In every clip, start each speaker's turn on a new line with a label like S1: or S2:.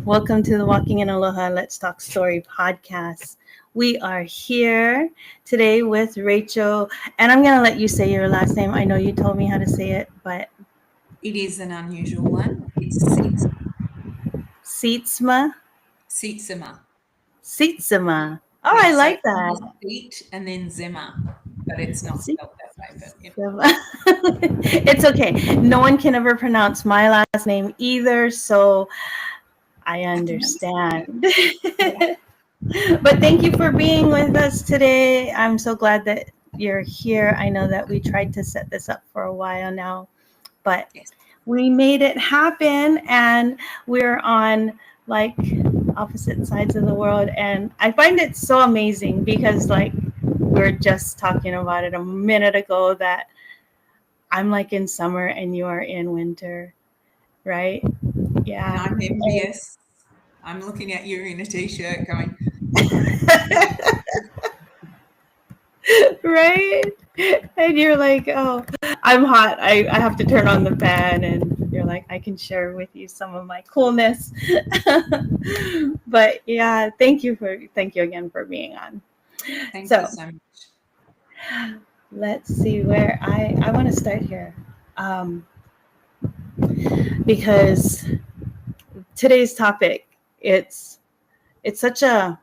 S1: Welcome to the Walking in Aloha Let's Talk Story podcast. We are here today with Rachel, and I'm going to let you say your last name. I know you told me how to say it, but
S2: It is an unusual one. It's
S1: Sietzema.
S2: Sietzema.
S1: Oh,
S2: Yeah,
S1: I
S2: so
S1: like that.
S2: Seat and then Zema, but it's not spelled that way. But yeah.
S1: It's okay. No one can ever pronounce my last name either, so I understand. But thank you for being with us today. I'm so glad that you're here. I know that we tried to set this up for a while now, but
S2: Yes.
S1: we made it happen, and we're on like opposite sides of the world. And I find it so amazing because like we were just talking about it a minute ago that I'm like in summer and you are in winter, right? Yeah.
S2: And I'm envious. I'm looking at you in a t-shirt going,
S1: right? And you're like, oh, I'm hot. I have to turn on the fan. And you're like, I can share with you some of my coolness. But yeah, thank you again for being on.
S2: thank you so much.
S1: Let's see where I want to start here. Because today's topic, it's such a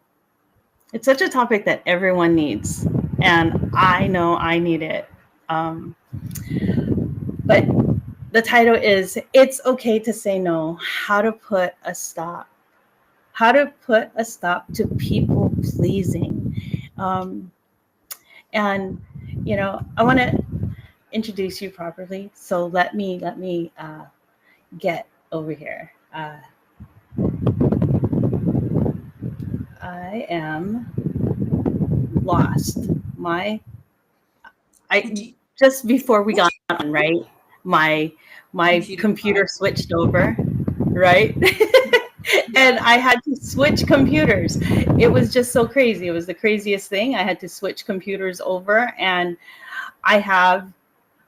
S1: topic that everyone needs, and I know I need it. But the title is "It's Okay to Say No: How to Put a Stop to People Pleasing." And I want to introduce you properly, so let me get over here. I am lost. Just before we got on, right? My computer switched over, right? And I had to switch computers. It was just so crazy. It was the craziest thing. I had to switch computers over, and I have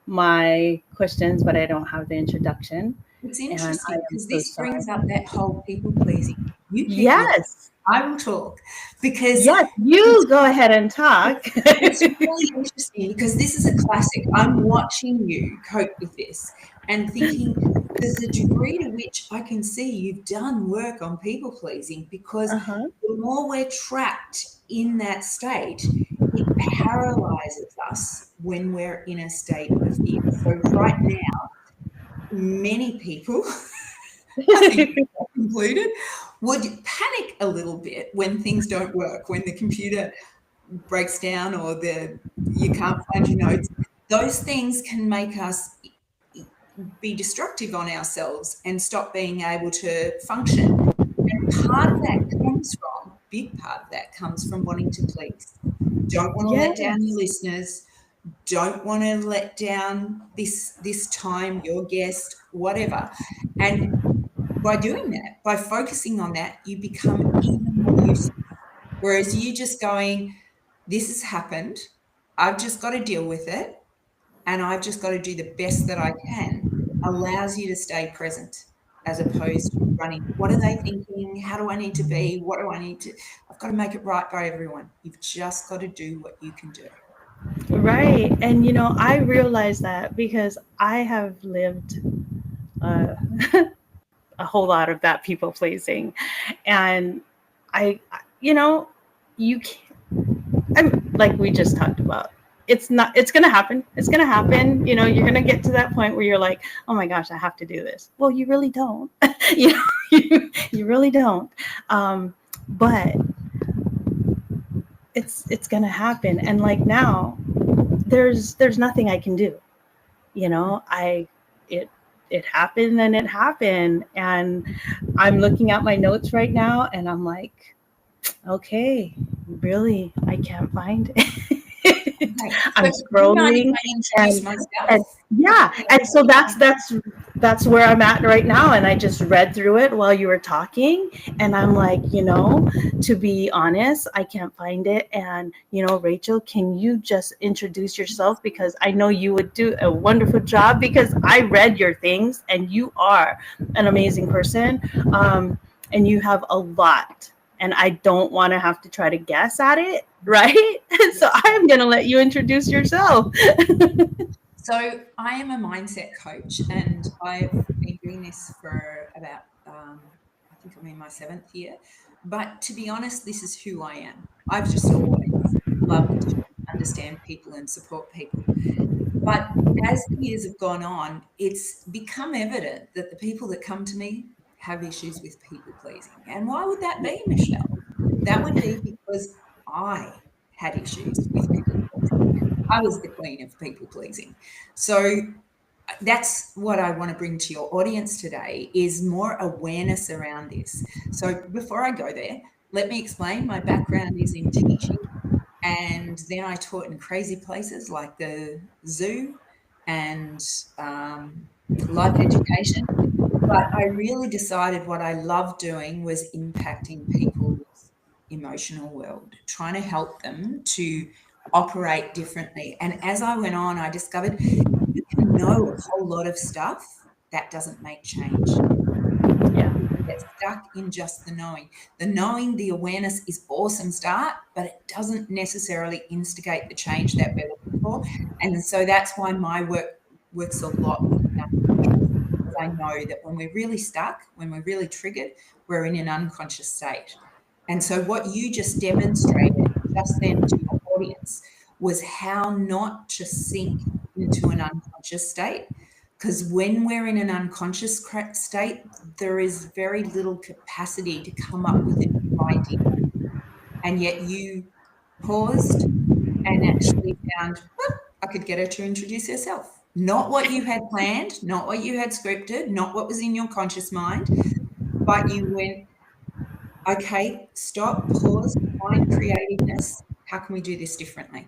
S1: my questions, but I don't have the introduction.
S2: It's interesting because this brings up that whole people pleasing.
S1: Yes.
S2: I will talk because
S1: yes, you go ahead and talk.
S2: It's really interesting because this is a classic. I'm watching you cope with this and thinking there's a degree to which I can see you've done work on people pleasing because the more we're trapped in that state, it paralyzes us when we're in a state of fear. So right now, many people, I think included, would panic a little bit when things don't work, when the computer breaks down or you can't find your notes. Those things can make us be destructive on ourselves and stop being able to function. And big part of that comes from wanting to please. Don't want to let down your listeners. Don't want to let down this time, your guest, whatever. And by doing that, by focusing on that, you become even more useful. Whereas you just going, this has happened, I've just got to deal with it, and I've just got to do the best that I can, allows you to stay present as opposed to running. What are they thinking? How do I need to be? What do I need to? I've got to make it right by everyone. You've just got to do what you can do.
S1: Right. And, I realize that because I have lived a whole lot of that people pleasing. And you can't, like we just talked about, it's going to happen. It's going to happen. You're going to get to that point where you're like, oh my gosh, I have to do this. Well, you really don't. you really don't. But it's going to happen. And like now, there's nothing I can do. It happened and it happened. And I'm looking at my notes right now and I'm like, okay, really, I can't find it. I'm scrolling and so that's where I'm at right now. And I just read through it while you were talking, and I'm like, to be honest, I can't find it. And Rachel, can you just introduce yourself, because I know you would do a wonderful job, because I read your things and you are an amazing person. and you have a lot, and I don't want to have to try to guess at it, right? So I'm going to let you introduce yourself.
S2: So I am a mindset coach, and I've been doing this for about, I think I'm in my 7th year. But to be honest, this is who I am. I've just always loved to understand people and support people. But as the years have gone on, it's become evident that the people that come to me have issues with people pleasing. And why would that be, Michelle? That would be because I had issues with people pleasing. I was the queen of people pleasing. So that's what I want to bring to your audience today, is more awareness around this. So before I go there, let me explain. My background is in teaching, and then I taught in crazy places like the zoo and life education. But I really decided what I loved doing was impacting people's emotional world, trying to help them to operate differently. And as I went on, I discovered you can know a whole lot of stuff, that doesn't make change.
S1: Yeah.
S2: You can get stuck in just the knowing. The knowing, the awareness is awesome start, but it doesn't necessarily instigate the change that we're looking for. And so that's why my work works a lot with the unconscious, because I know that when we're really stuck, when we're really triggered, we're in an unconscious state. And so what you just demonstrated just then to your audience was how not to sink into an unconscious state. Because when we're in an unconscious state, there is very little capacity to come up with a new idea. And yet you paused and actually found, well, I could get her to introduce herself. Not what you had planned, not what you had scripted, not what was in your conscious mind, but you went, okay, stop, pause, find creativeness. How can we do this differently?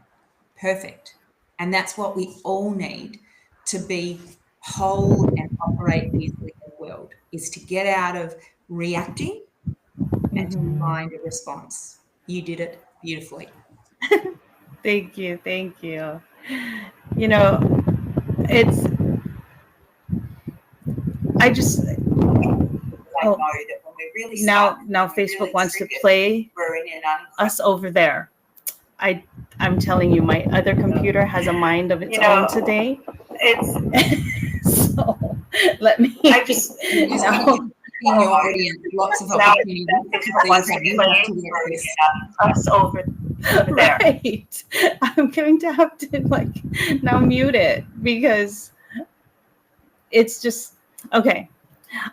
S2: Perfect. And that's what we all need to be whole and operate easily in the world, is to get out of reacting and to find a response. You did it beautifully.
S1: Thank you. Thank you. You know, it's, I just,
S2: I know that when we're really stuck,
S1: now Facebook really wants to play us over there. I'm telling you, my other computer has a mind of its own today. It's so let me. I just
S2: now, in your audience, lots of opportunities to please have you have to work this
S1: us over there. Right. I'm going to have to like now mute it because it's just okay.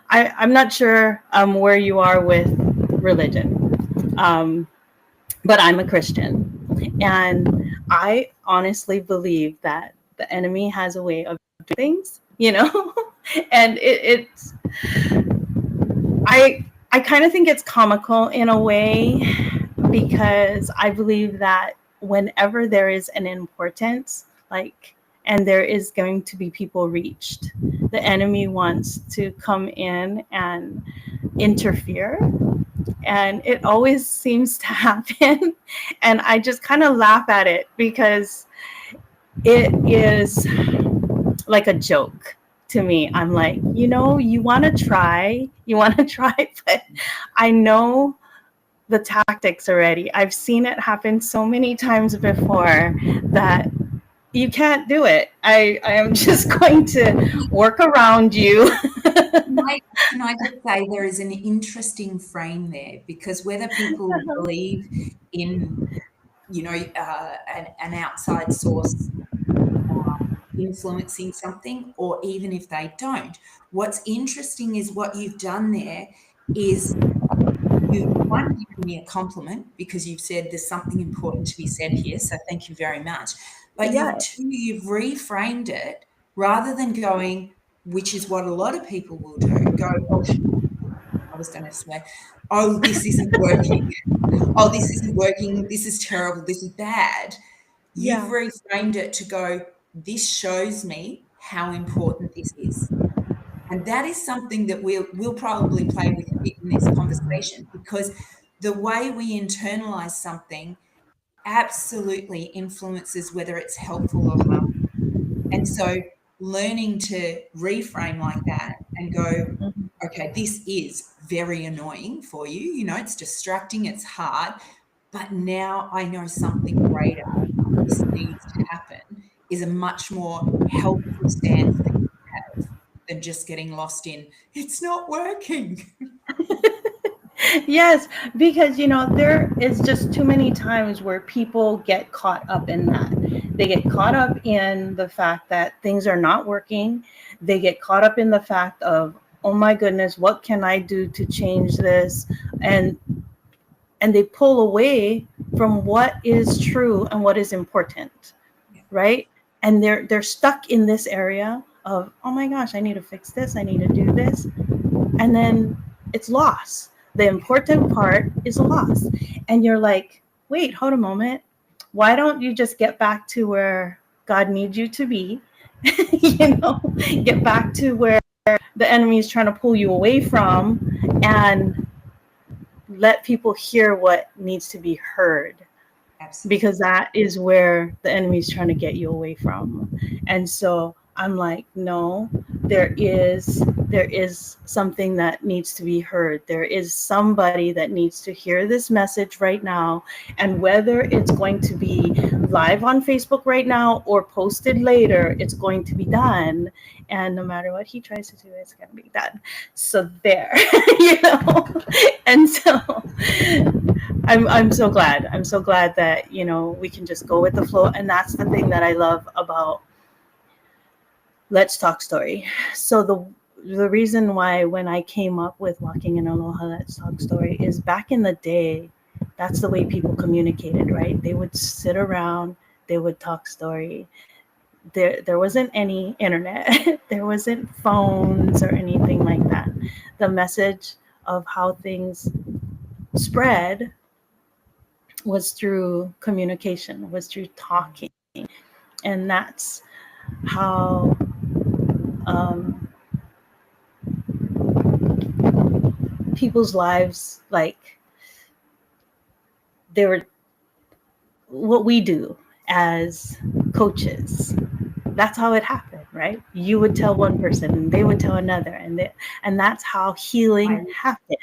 S1: I'm not sure where you are with religion, but I'm a Christian. And I honestly believe that the enemy has a way of doing things, and it's, I kind of think it's comical in a way, because I believe that whenever there is an importance, and there is going to be people reached, the enemy wants to come in and interfere. And it always seems to happen. And I just kind of laugh at it because it is like a joke to me. I'm like, you want to try, but I know the tactics already. I've seen it happen so many times before that you can't do it. I am just going to work around you.
S2: Can I just say there is an interesting frame there, because whether people believe in, an outside source influencing something, or even if they don't, what's interesting is what you've done there is you've given me a compliment, because you've said there's something important to be said here, so thank you very much. But you've reframed it, rather than going, which is what a lot of people will do, go, oh, I was going to swear, oh, this isn't working. Oh, this isn't working. This is terrible. This is bad. You've reframed it to go, this shows me how important this is. And that is something that we'll probably play with a bit in this conversation, because the way we internalize something absolutely influences whether it's helpful or harmful. And so learning to reframe like that and go, okay, this is very annoying for you. You know, it's distracting, it's hard. But now I know something greater. This needs to happen is a much more helpful stance that you have than just getting lost in, it's not working.
S1: Yes, because there is just too many times where people get caught up in that. They get caught up in the fact that things are not working. They get caught up in the fact of, oh my goodness, what can I do to change this? And they pull away from what is true and what is important,
S2: Yeah.
S1: right? And they're stuck in this area of, oh my gosh, I need to fix this, I need to do this, and then it's lost. The important part is lost. And you're like, wait, hold a moment. Why don't you just get back to where God needs you to be? Get back to where the enemy is trying to pull you away from, and let people hear what needs to be heard,
S2: Absolutely.
S1: because that is where the enemy's trying to get you away from. And so I'm like, no, there is something that needs to be heard. There is somebody that needs to hear this message right now. And whether it's going to be live on Facebook right now or posted later, it's going to be done. And no matter what he tries to do, it's going to be done. So there, And so I'm so glad. I'm so glad that, we can just go with the flow. And that's the thing that I love about Let's Talk Story. So the reason why when I came up with Walking in Aloha, Let's Talk Story is back in the day, that's the way people communicated, right? They would sit around, they would talk story. There wasn't any internet. There wasn't phones or anything like that. The message of how things spread was through communication, was through talking. And that's how people's lives, like, they were what we do as coaches. That's how it happened, right? You would tell one person and they would tell another, and that's how healing happened,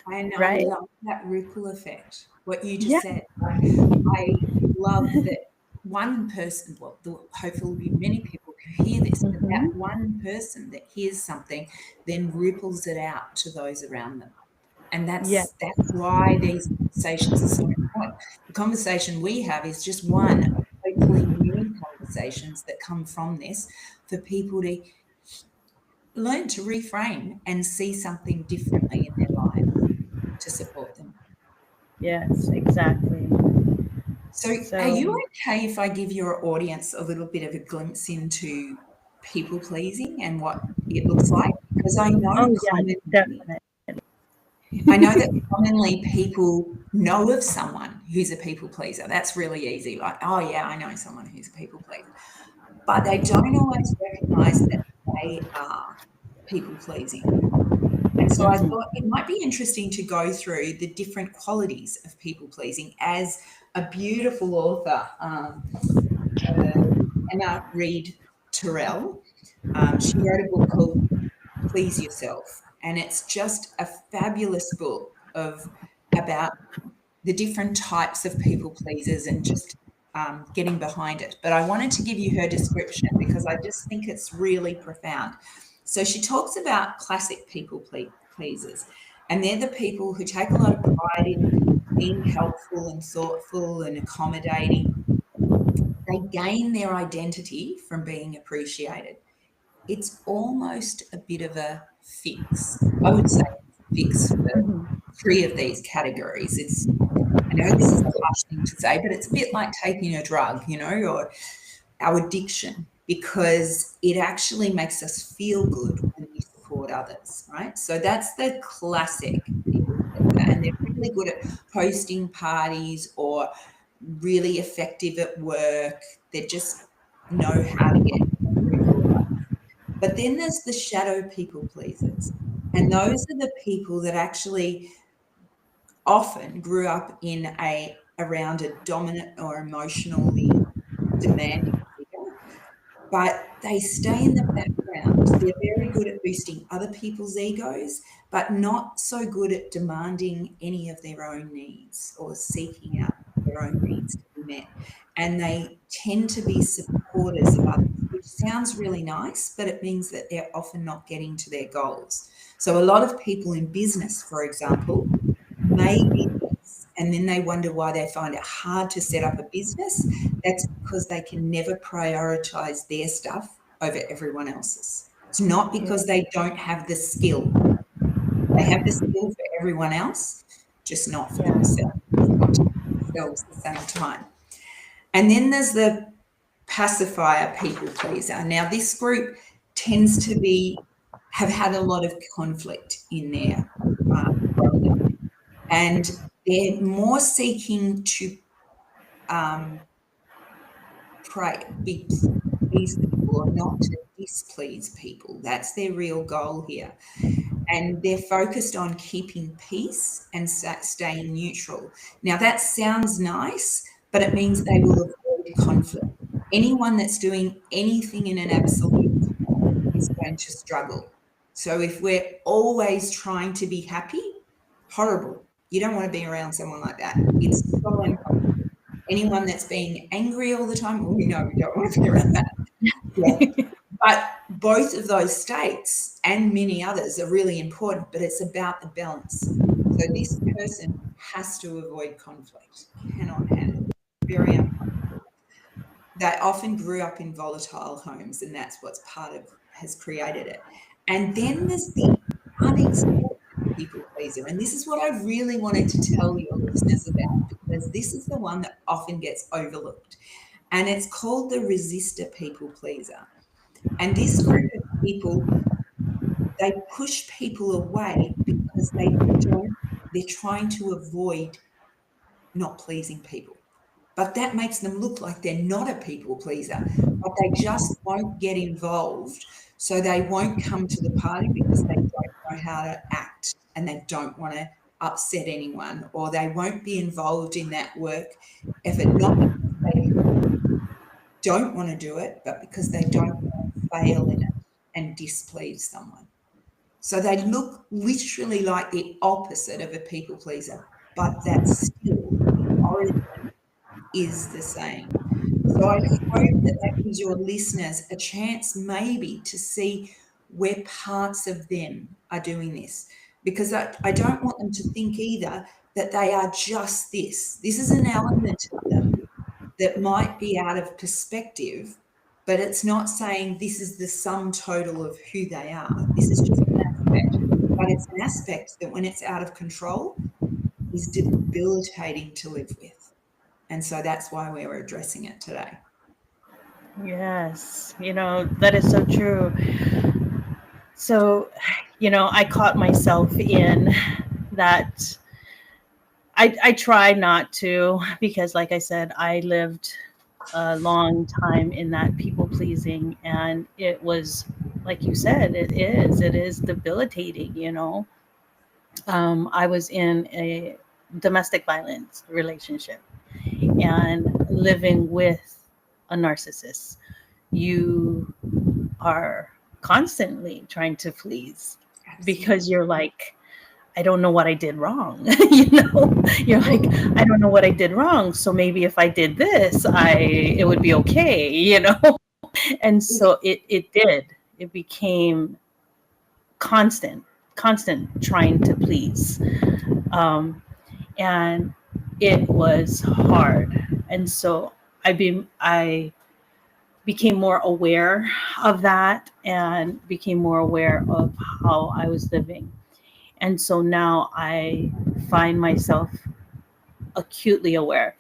S2: And I
S1: right?
S2: love that ripple effect, what you
S1: Yeah.
S2: just said. I love that one person, well, hopefully will be many people who hear this, but that
S1: Mm-hmm.
S2: one person that hears something then ripples it out to those around them. And
S1: Yeah.
S2: that's why these conversations are so important. The conversation we have is just one of hopefully many conversations that come from this for people to learn to reframe and see something differently in their lives to support them.
S1: Yes, exactly.
S2: So, are you
S1: So,
S2: okay if I give your audience a little bit of a glimpse into people pleasing and what it looks like? Because
S1: oh yeah, definitely.
S2: I know that commonly people know of someone who's a people pleaser. That's really easy. Like, oh yeah, I know someone who's a people pleaser, but they don't always recognize that they are people pleasing. And so I
S1: Mm-hmm.
S2: thought it might be interesting to go through the different qualities of people pleasing as a beautiful author, Emma Reed Terrell. She wrote a book called Please Yourself, and it's just a fabulous book of about the different types of people pleasers and just getting behind it. But I wanted to give you her description because I just think it's really profound. So she talks about classic people pleasers, and they're the people who take a lot of pride in being helpful and thoughtful and accommodating. They gain their identity from being appreciated. It's almost a bit of a fix. I would say it's a fix for
S1: Mm-hmm.
S2: three of these categories. I know this is a harsh thing to say, but it's a bit like taking a drug, or our addiction, because it actually makes us feel good when we support others, right? So that's the classic people pleaser, and they're really good at hosting parties or really effective at work. They just know how to get approval of others. But then there's the shadow people pleasers, and those are the people that actually often grew up in around a dominant or emotionally demanding figure, but they stay in the background. They're very good at boosting other people's egos, but not so good at demanding any of their own needs or seeking out their own needs to be met. And they tend to be supporters of others, which sounds really nice, but it means that they're often not getting to their goals. So a lot of people in business, for example, may be this, and then they wonder why they find it hard to set up a business. That's because they can never prioritize their stuff over everyone else's. It's not because they don't have the skill. They have the skill for everyone else, just not for themselves, not to themselves at the same time. And then there's the pacifier people pleaser. Now, this group tends to have had a lot of conflict in their growing up, and they're more seeking to please people or not to displease people. That's their real goal here. And they're focused on keeping peace and staying neutral. Now, that sounds nice, but it means they will avoid conflict. Anyone that's doing anything in an absolute is going to struggle. So if we're always trying to be happy, horrible. You don't want to be around someone like that. It's so uncomfortable. Anyone that's being angry all the time, well, we know we don't want to be around that. Yeah. But both of those states and many others are really important, but it's about the balance. So this person has to avoid conflict, cannot handle it, very uncomfortable. They often grew up in volatile homes, and that's what's has created it. And then there's the unexpected people pleaser. And this is what I really wanted to tell your listeners about, because this is the one that often gets overlooked. And it's called the resistor people pleaser. And this group of people, they push people away because they're trying to avoid not pleasing people. But that makes them look like they're not a people pleaser, but they just won't get involved. So they won't come to the party because they don't know how to act and they don't want to upset anyone, or they won't be involved in that work effort, not because they don't want to do it, but because they don't want to fail in it and displease someone. So they look literally like the opposite of a people pleaser, but that's still the origin is the same. So I hope that gives your listeners a chance maybe to see where parts of them are doing this, because I don't want them to think either that they are just this. This is an element of them that might be out of perspective, but it's not saying this is the sum total of who they are. This is just an aspect, but it's an aspect that when it's out of control is debilitating to live with. And so that's why we're addressing it today.
S1: Yes, that is so true. So, I caught myself in that. I try not to, because like I said, I lived a long time in that people pleasing, and it was, like you said, it is debilitating. I was in a domestic violence relationship and living with a narcissist. You are constantly trying to please. Absolutely. Because you're like, I don't know what I did wrong. You're like, I don't know what I did wrong. So maybe if I did this, it would be okay, And so it did. It became constant trying to please. And it was hard. And so I became more aware of that and became more aware of how I was living. And so now I find myself acutely aware.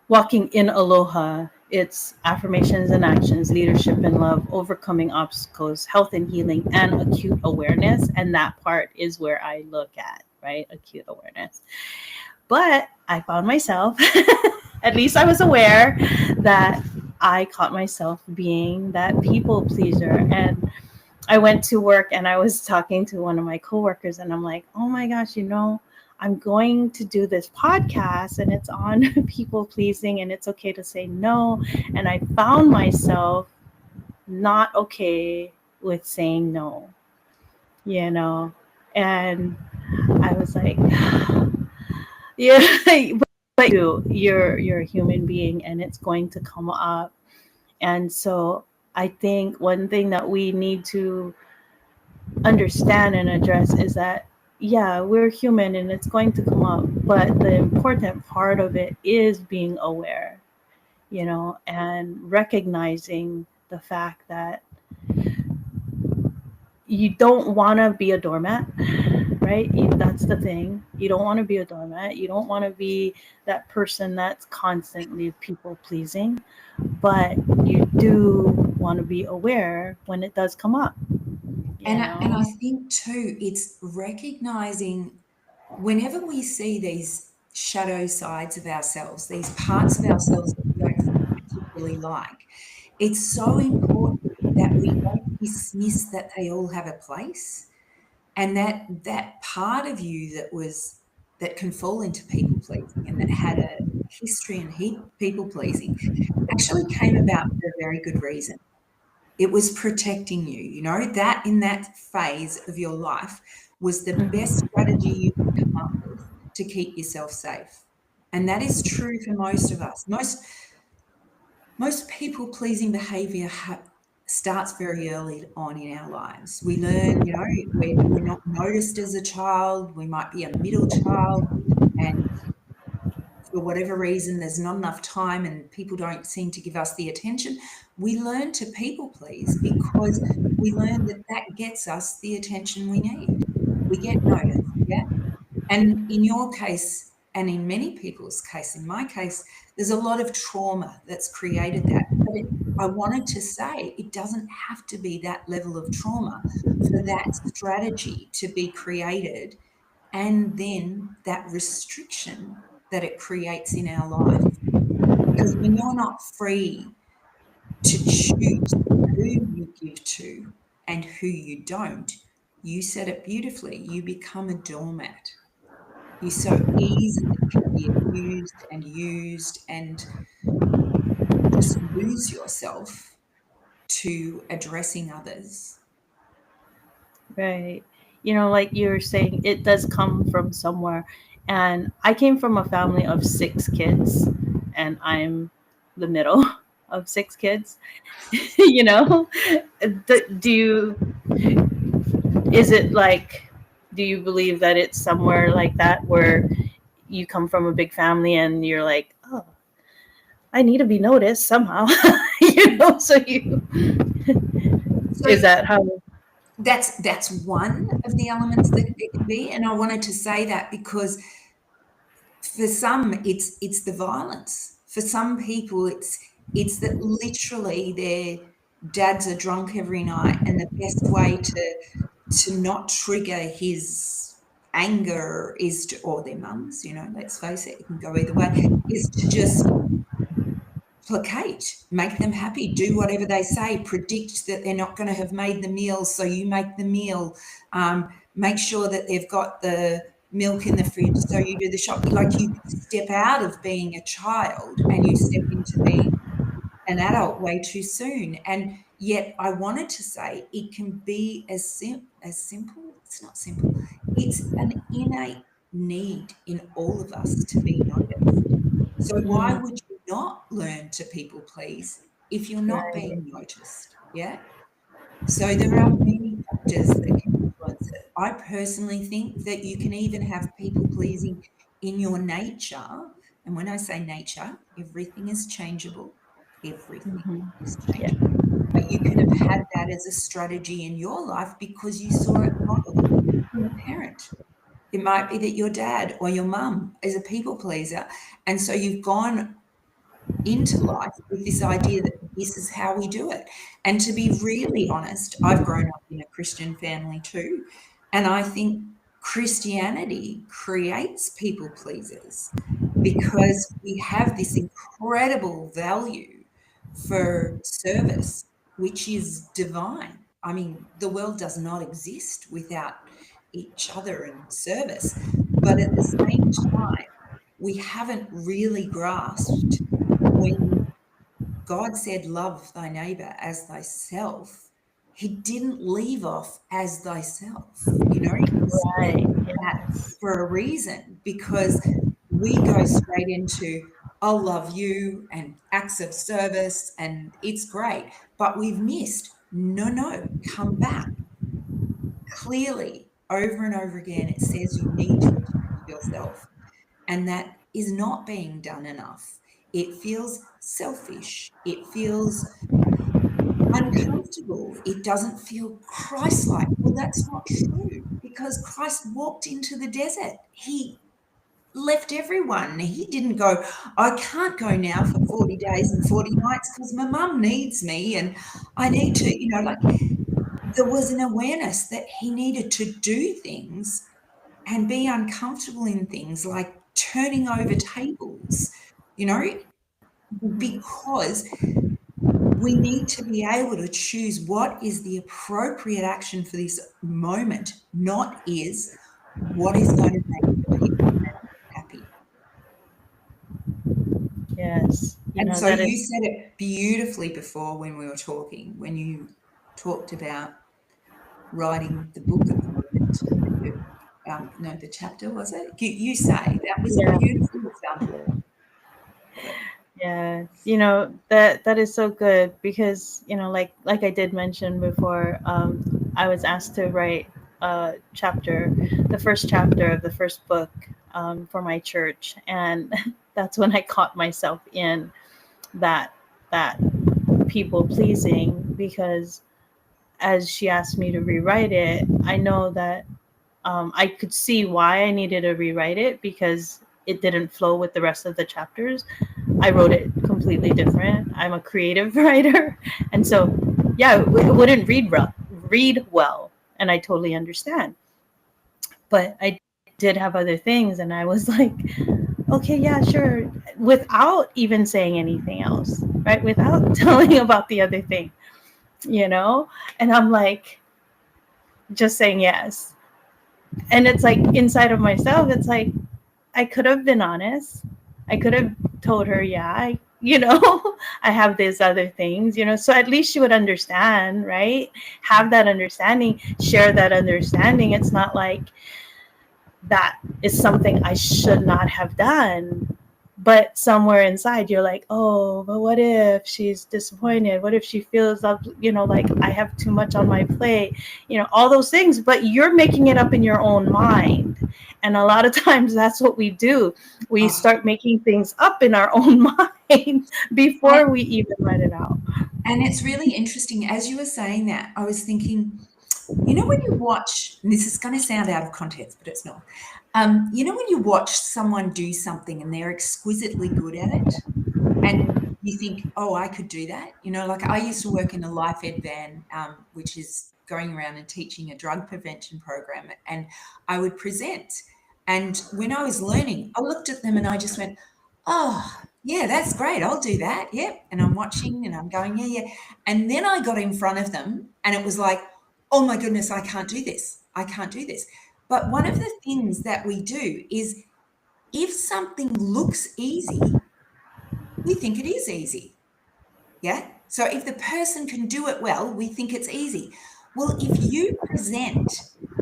S1: Walking in Aloha, it's affirmations and actions, leadership and love, overcoming obstacles, health and healing, and acute awareness. And that part is where I look at, right? Acute awareness. But I found myself, at least I was aware that I caught myself being that people pleaser. And I went to work and I was talking to one of my coworkers and I'm like, oh my gosh, I'm going to do this podcast and it's on people pleasing and it's okay to say no. And I found myself not okay with saying no, you know, and I was like, yeah, but you're a human being and it's going to come up. And so I think one thing that we need to understand and address is that, yeah, we're human and it's going to come up, but the important part of it is being aware, and recognizing the fact that you don't want to be a doormat, right? That's the thing. You don't want to be a doormat. You don't want to be that person that's constantly people pleasing, but you do want to be aware when it does come up.
S2: And I think too, it's recognizing whenever we see these shadow sides of ourselves, these parts of ourselves that we don't particularly like, it's so important that we don't dismiss that they all have a place, and that part of you that can fall into people pleasing and that had a history in people pleasing actually came about for a very good reason. It was protecting you, that in that phase of your life was the best strategy you could come up with to keep yourself safe. And that is true for most of us. Most people pleasing behavior starts very early on in our lives. We learn, we're not noticed as a child. We might be a middle child, and for whatever reason, there's not enough time and people don't seem to give us the attention. We learn to people please because we learn that that gets us the attention we need. We get noticed, yeah? And in your case, and in many people's case, in my case, there's a lot of trauma that's created that. But I wanted to say it doesn't have to be that level of trauma for that strategy to be created, and then that restriction that it creates in our life. Because when you're not free to choose who you give to and who you don't, you said it beautifully, you become a doormat. You so easily can be abused and used and just lose yourself to addressing others.
S1: Right. Like you were saying, it does come from somewhere. And I came from a family of 6 kids, and I'm the middle of 6 kids. you know? Do you, is it like, do you believe that it's somewhere like that where you come from a big family and you're like, oh, I need to be noticed somehow, so
S2: So
S1: is that how?
S2: that's one of the elements that it can be. And I wanted to say that because for some it's the violence. For some people it's that literally their dads are drunk every night, and the best way to not trigger his anger is to, or their mums, let's face it can go either way, is to just placate, make them happy, do whatever they say, predict that they're not going to have made the meal, so you make the meal, make sure that they've got the milk in the fridge, so you do the shop. Like, you step out of being a child and you step into being an adult way too soon. And yet I wanted to say it can be as simple. It's not simple. It's an innate need in all of us to be noticed. So why
S1: Mm,
S2: would you not learn to people please if you're not
S1: right.
S2: being noticed? Yeah. So there are many factors that can influence it. I personally think that you can even have people pleasing in your nature. And when I say nature, everything is changeable. Everything
S1: Hmm.
S2: is
S1: Yeah.
S2: changeable. But you can have had that as a strategy in your life because you saw it modeled from a parent. It might be that your dad or your mum is a people pleaser. And so you've gone into life with this idea that this is how we do it. And to be really honest, I've grown up in a Christian family too. And I think Christianity creates people pleasers because we have this incredible value for service, which is divine. I mean, the world does not exist without each other and service. But at the same time, we haven't really grasped when God said, love thy neighbor as thyself, he didn't leave off as thyself. You know, he said
S1: Right.
S2: that
S1: Yes.
S2: for a reason, because we go straight into, I'll love you and acts of service, and it's great. But we've missed, no, come back. Clearly, over and over again, it says you need to achieve yourself. And that is not being done enough. It feels selfish. It feels uncomfortable. It doesn't feel Christ-like. Well, that's not true, because Christ walked into the desert. He left everyone. He didn't go, I can't go now for 40 days and 40 nights because my mum needs me and I need to, like, there was an awareness that he needed to do things and be uncomfortable in things like turning over tables,
S1: Mhm.
S2: because we need to be able to choose what is the appropriate action for this moment, not is what is going to make the people around me happy.
S1: Yes.
S2: And so
S1: That
S2: you
S1: is.
S2: said it beautifully before when we were talking, when you talked about writing the book at the moment. No, the chapter, was it? You say that was a
S1: Yeah.
S2: beautiful example of it.
S1: Yeah, that is so good because like I did mention before, I was asked to write a chapter, the first chapter of the first book, for my church, and that's when I caught myself in that that people pleasing because as she asked me to rewrite it, I know that I could see why I needed to rewrite it because it didn't flow with the rest of the chapters. I wrote it completely different. I'm a creative writer, and so yeah, it wouldn't read well, and I totally understand. But I did have other things, and I was like, okay, yeah, sure, without even saying anything else, right? Without telling about the other thing, you know. And I'm like, just saying yes, and it's like inside of myself, it's like I could have been honest. I could have told her, yeah, I have these other things, so at least she would understand, right? Have that understanding, share that understanding. It's not like that is something I should not have done. But somewhere inside, you're like, oh, but what if she's disappointed? What if she feels up, like I have too much on my plate, all those things. But you're making it up in your own mind. And a lot of times that's what we do. We
S2: Oh,
S1: start making things up in our own mind
S2: I,
S1: before we even let it out.
S2: and it's really interesting. As you were saying that, I was thinking, when you watch, and this is going to sound out of context, but it's not. When you watch someone do something and they're exquisitely good at it, and you think, oh, I could do that. Like I used to work in a life ed van, which is going around and teaching a drug prevention program, and I would present. And when I was learning, I looked at them and I just went, oh, yeah, that's great. I'll do that. Yep. And I'm watching and I'm going, yeah, yeah. And then I got in front of them and it was like, oh my goodness, I can't do this. I can't do this. But one of the things that we do is if something looks easy, we think it is easy. Yeah. So if the person can do it well, we think it's easy. Well, if you present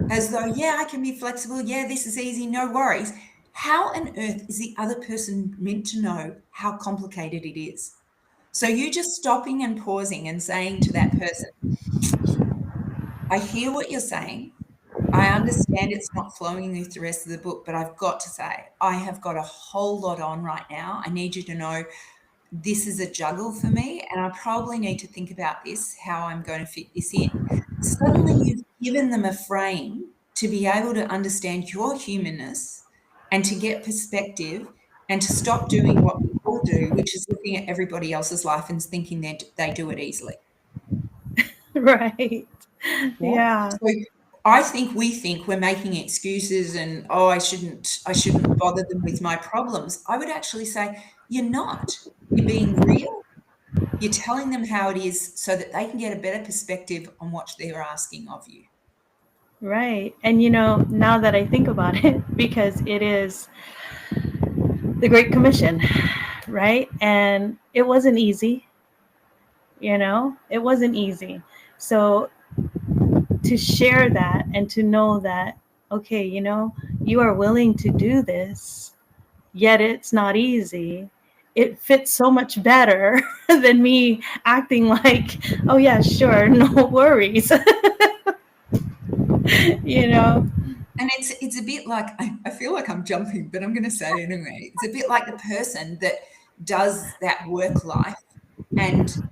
S2: as though, yeah, I can be flexible. Yeah, this is easy. No worries. How on earth is the other person meant to know how complicated it is? So you just stopping and pausing and saying to that person, I hear what you're saying. I understand it's not flowing with the rest of the book, but I've got to say, I have got a whole lot on right now. I need you to know this is a juggle for me, and I probably need to think about this, how I'm going to fit this in. Suddenly, you've given them a frame to be able to understand your humanness and to get perspective and to stop doing what we all do, which is looking at everybody else's life and thinking that they do it easily.
S1: Right.
S2: Yeah.
S1: Yeah.
S2: So I think we think we're making excuses and, oh, I shouldn't bother them with my problems. I would actually say you're not. You're being real. You're telling them how it is so that they can get a better perspective on what they're asking of you.
S1: Right. And now that I think about it, because it is the Great Commission, right? And it wasn't easy, it wasn't easy. So to share that and to know that, okay, you are willing to do this, yet it's not easy. It fits so much better than me acting like, oh yeah, sure, no worries. you know
S2: And it's a bit like, I feel like I'm jumping, but I'm going to say it anyway. It's a bit like the person that does that work life and,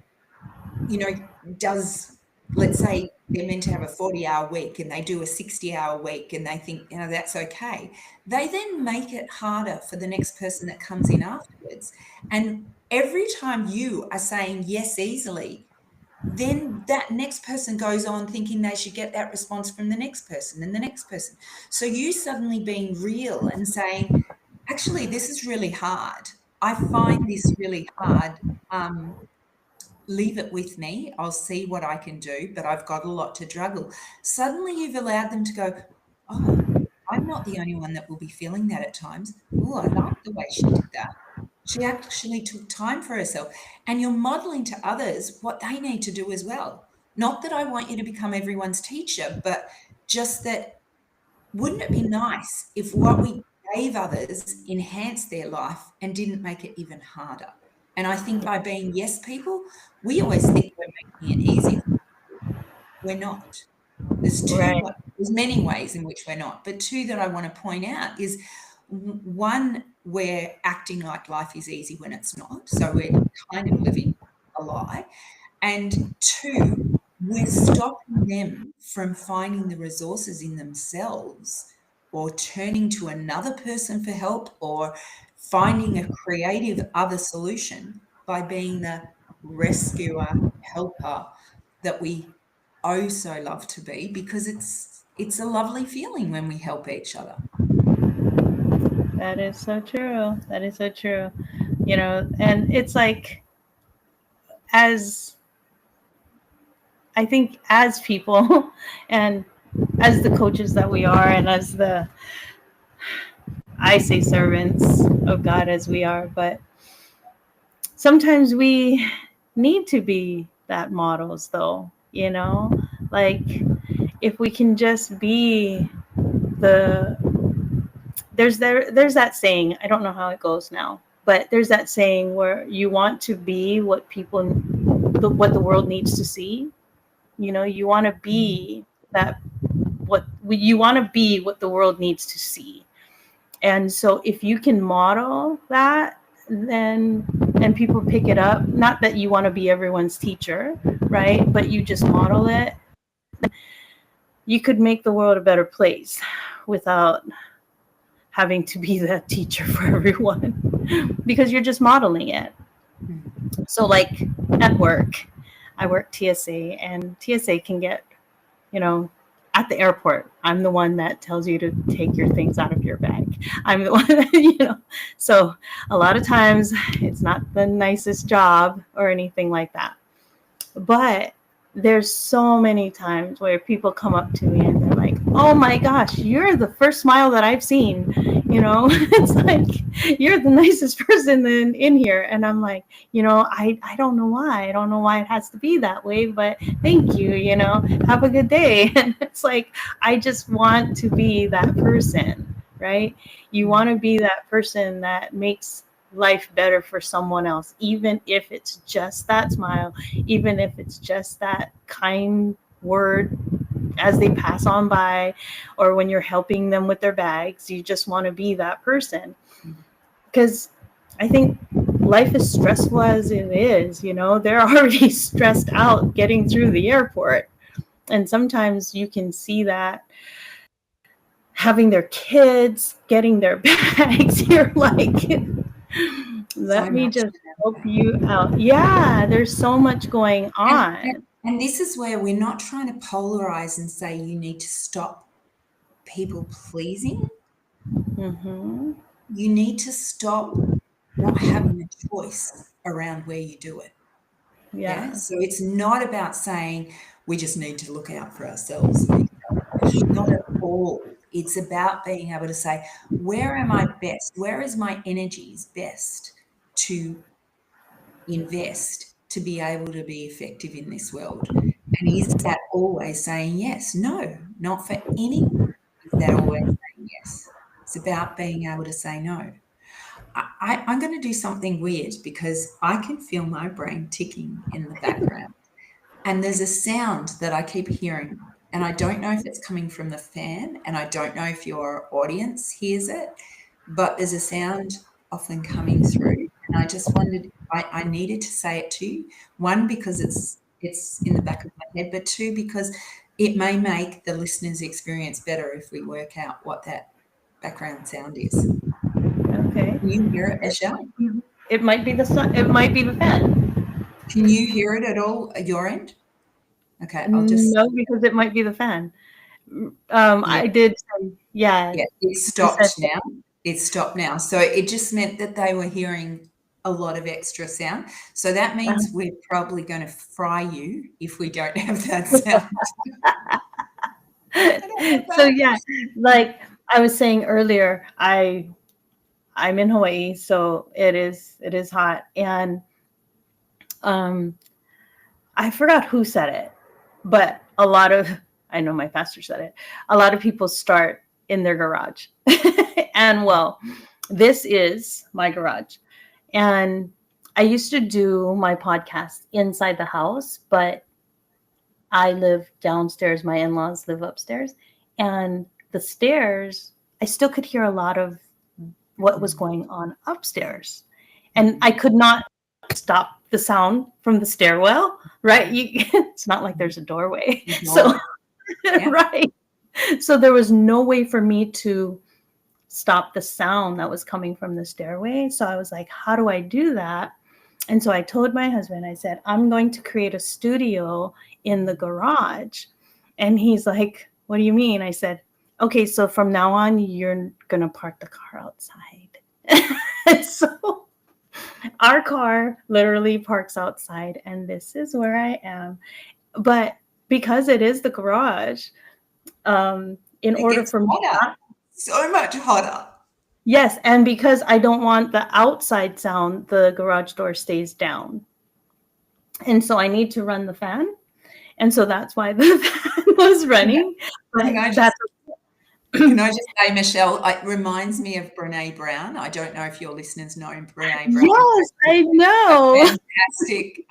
S2: you know, does, let's say they're meant to have a 40-hour week and they do a 60-hour week and they think, that's okay. They then make it harder for the next person that comes in afterwards. And every time you are saying yes easily, then that next person goes on thinking they should get that response from the next person and the next person. So you suddenly being real and saying, actually, this is really hard. I find this really hard. Leave it with me. I'll see what I can do, but I've got a lot to juggle. Suddenly you've allowed them to go, oh, I'm not the only one that will be feeling that at times. Oh, I like the way she did that. She actually took time for herself. And you're modeling to others what they need to do as well. Not that I want you to become everyone's teacher, but just that, wouldn't it be nice if what we gave others enhanced their life and didn't make it even harder? And I think by being yes people, we always think we're making it easy. We're not.
S1: right.
S2: There's many ways in which we're not, but two that I want to point out is, one, we're acting like life is easy when it's not. So we're kind of living a lie. And two, we're stopping them from finding the resources in themselves or turning to another person for help or finding a creative other solution by being the rescuer, helper that we oh so love to be, because it's a lovely feeling when we help each other.
S1: That is so true. That is so true. And it's like, as I think, as people and as the coaches that we are, and as the, I say, servants of God as we are, but sometimes we need to be that models, though, like, if we can just be the, there's that saying, I don't know how it goes now, but there's that saying where you want to be what what the world needs to see. You want to be that, what you want to be what the world needs to see. And so if you can model that, then, and people pick it up, not that you want to be everyone's teacher, right, but you just model it, you could make the world a better place without having to be that teacher for everyone, because you're just modeling it. So like at work, I work TSA, and TSA can get, at the airport, I'm the one that tells you to take your things out of your bag. I'm the one that, so a lot of times it's not the nicest job or anything like that. But there's so many times where people come up to me and they're like, oh my gosh, you're the first smile that I've seen. It's like, you're the nicest person in here. And I'm like, I don't know why. I don't know why it has to be that way, but thank you, have a good day. And it's like, I just want to be that person, right? You want to be that person that makes life better for someone else, even if it's just that smile, even if it's just that kind word as they pass on by, or when you're helping them with their bags. You just want to be that person, because I think life is stressful as it is. They're already stressed out getting through the airport, and sometimes you can see that having their kids getting their bags. You're like, let
S2: So
S1: me
S2: much.
S1: just help you out. Yeah, there's so much going on.
S2: And this is where we're not trying to polarize and say you need to stop people pleasing.
S1: Mm-hmm.
S2: You need to stop not having a choice around where you do it. Yeah.
S1: Yeah.
S2: So it's not about saying we just need to look out for ourselves and not at all. It's about being able to say, where am I best? Where is my energies best to invest to be able to be effective in this world? And is that always saying yes? No, not for anyone is that always saying yes. It's about being able to say no. I'm going to do something weird because I can feel my brain ticking in the background. And there's a sound that I keep hearing. And I don't know if it's coming from the fan, and I don't know if your audience hears it, but there's a sound often coming through. And I just wondered, I needed to say it to you. One, because it's in the back of my head, but two, because it may make the listener's experience better if we work out what that background sound is.
S1: Okay.
S2: Can you hear it, Michelle?
S1: It might be the sun. It might be the fan.
S2: Can you hear it at all at your end? Okay, I'll just...
S1: No, because it might be the fan.
S2: Yeah.
S1: I did. Yeah.
S2: Yeah, it stopped now. It stopped now. So it just meant that they were hearing a lot of extra sound. So that means we're probably going to fry you if we don't have that sound.
S1: So yeah, like I was saying earlier, I'm in Hawaii, so it is hot, and I forgot who said it, but I know my pastor said it. A lot of people start in their garage, and well, this is my garage, and I used to do my podcast inside the house, but I live downstairs. My in-laws live upstairs, and the stairs, I still could hear a lot of what was going on upstairs, and I could not stop the sound from the stairwell. Right? It's not like there's a doorway, so
S2: Yeah.
S1: right. So there was no way for me to stop the sound that was coming from the stairway. So I was like, how do I do that? And so I told my husband, I said, I'm going to create a studio in the garage. And he's like, what do you mean? I said, okay, so from now on, you're going to park the car outside. So our car literally parks outside, and this is where I am. But because it is the garage, in order for me
S2: not, so much hotter.
S1: Yes, and because I don't want the outside sound, the garage door stays down. And so I need to run the fan. And so that's why the fan was running.
S2: Can I just say, Michelle, it reminds me of Brené Brown. I don't know if your listeners know Brené Brown.
S1: Yes, I know.
S2: Fantastic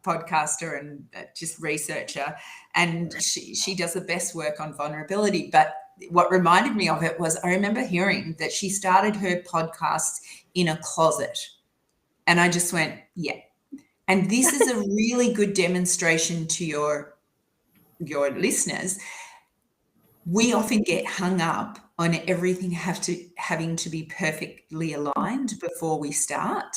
S2: podcaster and just researcher. And she does the best work on vulnerability. But what reminded me of it was I remember hearing that she started her podcast in a closet. And I just went, yeah. And this is a really good demonstration to your listeners. We often get hung up on everything having to be perfectly aligned before we start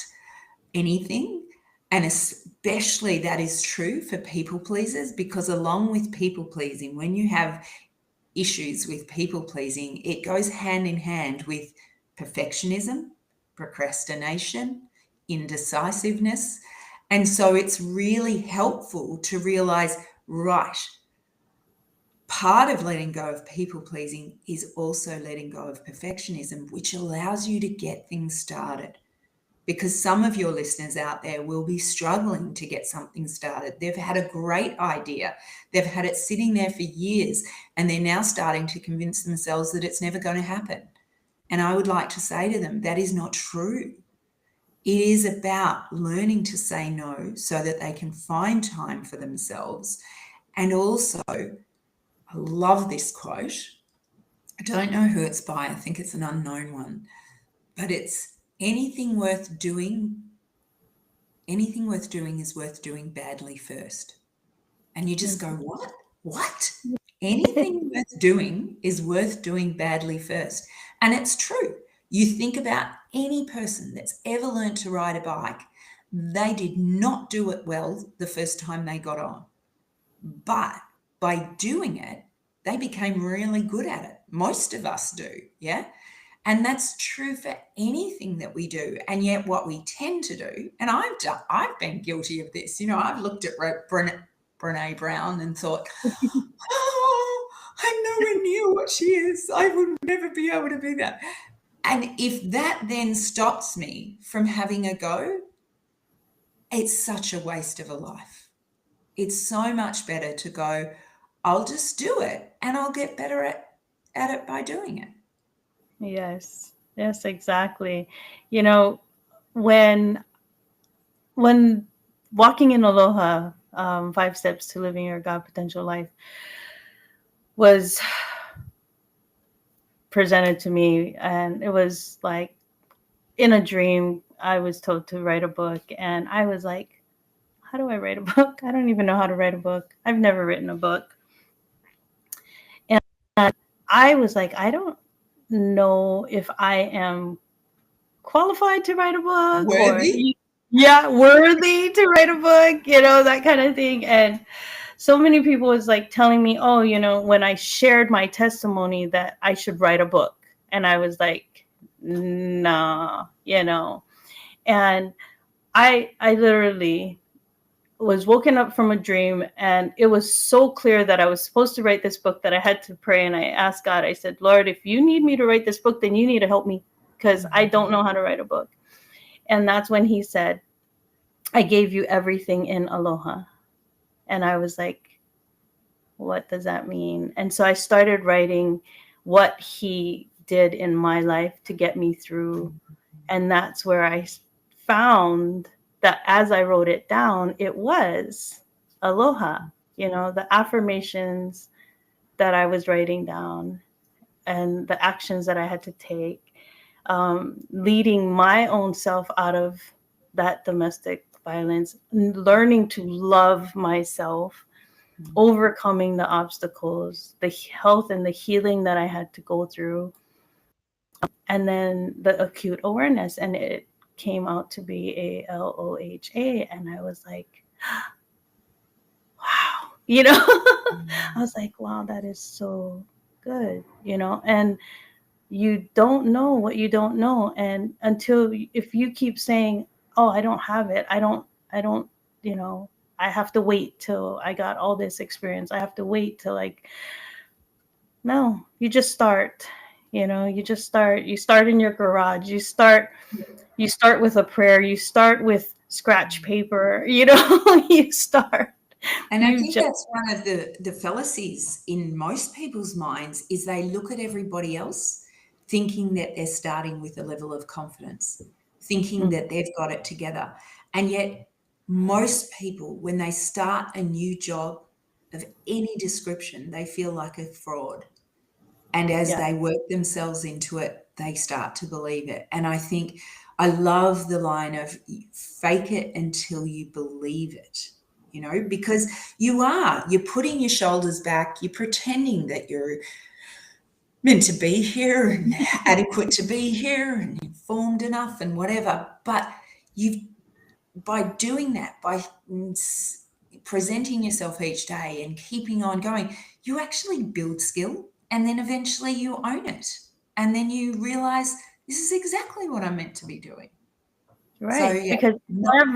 S2: anything. And especially that is true for people pleasers, because along with people pleasing, when you have issues with people pleasing, it goes hand in hand with perfectionism, procrastination, indecisiveness. And so it's really helpful to realize, right, part of letting go of people pleasing is also letting go of perfectionism, which allows you to get things started. Because some of your listeners out there will be struggling to get something started. They've had a great idea. They've had it sitting there for years, and they're now starting to convince themselves that it's never going to happen. And I would like to say to them, that is not true. It is about learning to say no so that they can find time for themselves. And also, I love this quote. I don't know who it's by. I think it's an unknown one, but it's anything worth doing is worth doing badly first. And you just go, what? Anything worth doing is worth doing badly first. And it's true. You think about any person that's ever learned to ride a bike, they did not do it well the first time they got on. But by doing it, they became really good at it. Most of us do, yeah? And that's true for anything that we do. And yet what we tend to do, and I've been guilty of this, I've looked at Brené Brown and thought, oh, I'm nowhere near what she is. I will never be able to be that. And if that then stops me from having a go, it's such a waste of a life. It's so much better to go, I'll just do it and I'll get better at it by doing it.
S1: Yes. Yes, exactly. You know, when when walking in Aloha, 5 steps to living your God potential life was presented to me, and it was like in a dream. I was told to write a book, and I was like, how do I write a book? I don't even know how to write a book. I've never written a book. And I was like, I don't know if I am qualified to write a book, or
S2: Worthy?
S1: yeah, worthy to write a book, that kind of thing. And so many people was like telling me, oh, when I shared my testimony, that I should write a book. And I was like, nah, and I literally was woken up from a dream, and it was so clear that I was supposed to write this book that I had to pray. And I asked God, I said, Lord, if you need me to write this book, then you need to help me, because I don't know how to write a book. And that's when he said, I gave you everything in Aloha. And I was like, what does that mean? And so I started writing what he did in my life to get me through. And that's where I found that as I wrote it down, it was Aloha, the affirmations that I was writing down and the actions that I had to take, leading my own self out of that domestic violence, learning to love myself, overcoming the obstacles, the health and the healing that I had to go through, and then the acute awareness. And it came out to be ALOHA. And I was like, wow, I was like, wow, that is so good, and you don't know what you don't know. And if you keep saying, oh, I don't have it, I don't, I have to wait till I got all this experience, I have to wait till no, you just start, you start in your garage, you start with a prayer, you start with scratch paper, you start.
S2: And I think that's one of the fallacies in most people's minds is they look at everybody else thinking that they're starting with a level of confidence, thinking that they've got it together. And yet most people, when they start a new job of any description, they feel like a fraud. And as
S1: Yeah.
S2: they work themselves into it, they start to believe it. And I think I love the line of fake it until you believe it, because you're putting your shoulders back, you're pretending that you're meant to be here and adequate to be here and informed enough and whatever. But by doing that, by presenting yourself each day and keeping on going, you actually build skill, and then eventually you own it. And then you realize this is exactly what I'm meant to be doing. So
S1: Right,
S2: yeah,
S1: because
S2: not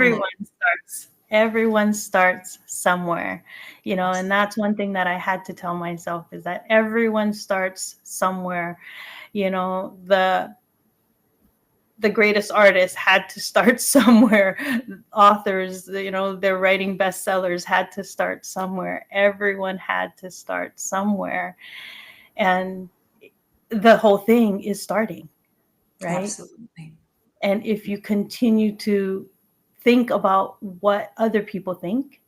S1: everyone starts somewhere, and that's one thing that I had to tell myself, is that everyone starts somewhere. The greatest artists had to start somewhere. Authors, they're writing bestsellers, had to start somewhere. Everyone had to start somewhere. And the whole thing is starting, right?
S2: absolutely.
S1: And if you continue to think about what other people think,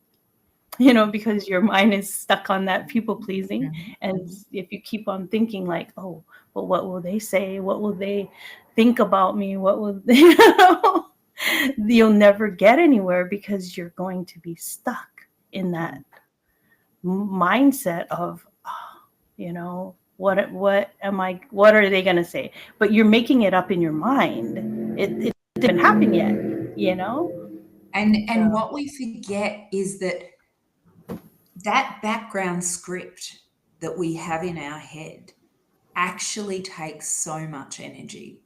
S1: because your mind is stuck on that people pleasing. And if you keep on thinking like, oh, well, what will they say? What will they think about me? What will they, you'll never get anywhere, because you're going to be stuck in that mindset of, what what are they going to say? But you're making it up in your mind. It didn't happen yet,
S2: And
S1: So,
S2: what we forget is that background script that we have in our head actually takes so much energy.